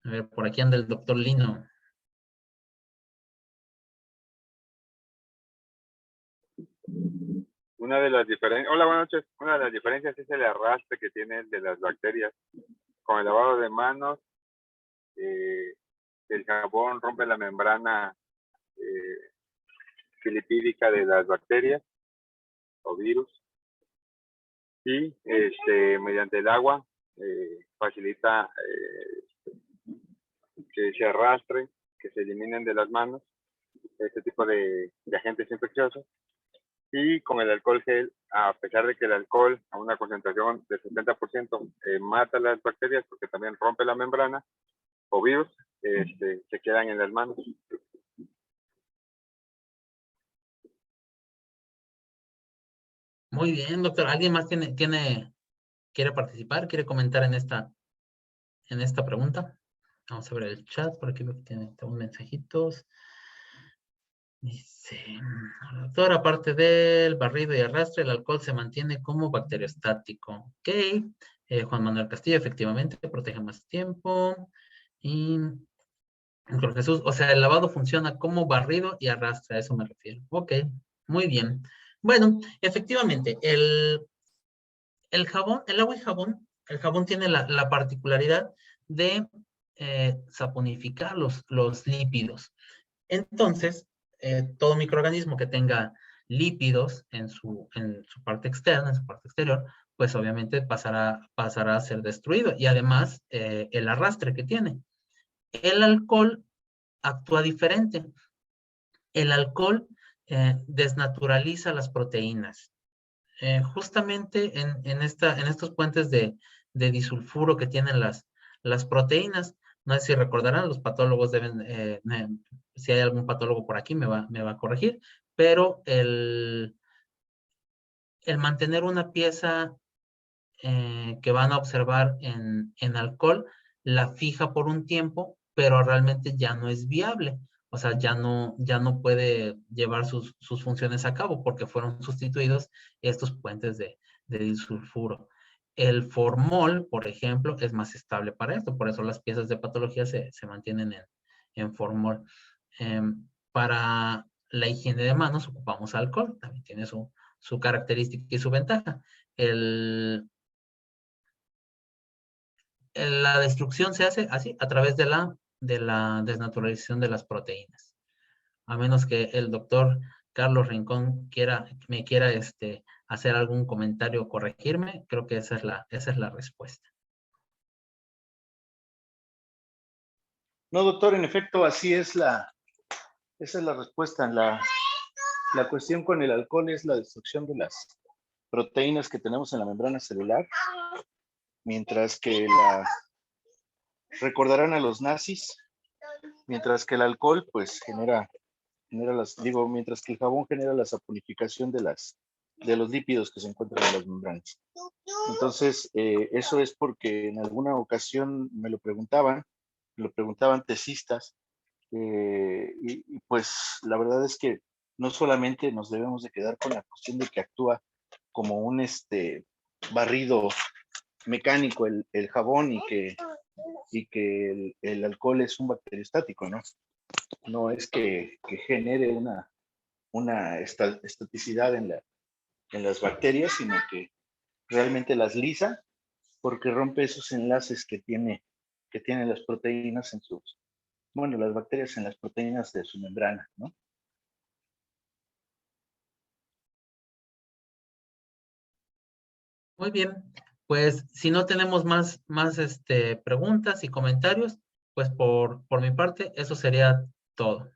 A ver, por aquí anda el doctor Lino. Una de las diferencias, hola, buenas noches. Una de las diferencias es el arrastre que tienen de las bacterias. Con el lavado de manos, el jabón rompe la membrana filipídica de las bacterias o virus y mediante el agua facilita que se arrastre, que se eliminen de las manos este tipo de agentes infecciosos. Y con el alcohol gel, a pesar de que el alcohol a una concentración del 70% mata las bacterias porque también rompe la membrana o virus, se quedan en las manos. Muy bien, doctor. ¿Alguien más quiere participar? ¿Quiere comentar en esta pregunta? Vamos a ver el chat. Por aquí veo que tiene mensajitos. Dice, doctor, aparte del barrido y arrastre, el alcohol se mantiene como bacteriostático. Ok. Juan Manuel Castillo, efectivamente, protege más tiempo. Y Jesús, o sea, el lavado funciona como barrido y arrastre, a eso me refiero. Ok, muy bien. Bueno, efectivamente, el jabón, el agua y jabón, el jabón tiene la particularidad de saponificar los lípidos. Entonces, todo microorganismo que tenga lípidos en su parte externa, en su parte exterior, pues obviamente pasará a ser destruido. Y además, el arrastre que tiene. El alcohol actúa diferente. El alcohol desnaturaliza las proteínas. Justamente en estos puentes de disulfuro que tienen las proteínas, no sé si recordarán, los patólogos deben, si hay algún patólogo por aquí me va a corregir, pero el mantener una pieza que van a observar en alcohol, la fija por un tiempo, pero realmente ya no es viable. O sea, ya no puede llevar sus funciones a cabo porque fueron sustituidos estos puentes de disulfuro. El formol, por ejemplo, es más estable para esto. Por eso las piezas de patología se mantienen en formol. Para la higiene de manos ocupamos alcohol. También tiene su característica y su ventaja. La destrucción se hace así, a través de la desnaturalización de las proteínas. A menos que el doctor Carlos Rincón me quiera hacer algún comentario o corregirme. Creo que esa es la respuesta. No, doctor, en efecto, así es esa es la respuesta. La cuestión con el alcohol es la destrucción de las proteínas que tenemos en la membrana celular, mientras que recordarán a los nazis, mientras que el alcohol pues genera mientras que el jabón genera la saponificación de los lípidos que se encuentran en las membranas. Entonces, eso es porque en alguna ocasión me lo preguntaban tesistas, y pues la verdad es que no solamente nos debemos de quedar con la cuestión de que actúa como un barrido mecánico el jabón y que el alcohol es un bacteriostático, ¿no? No es que genere una estaticidad en las bacterias, sino que realmente las lisa porque rompe esos enlaces que tienen las proteínas las bacterias en las proteínas de su membrana, ¿no? Muy bien, pues si no tenemos más preguntas y comentarios, pues por mi parte eso sería todo.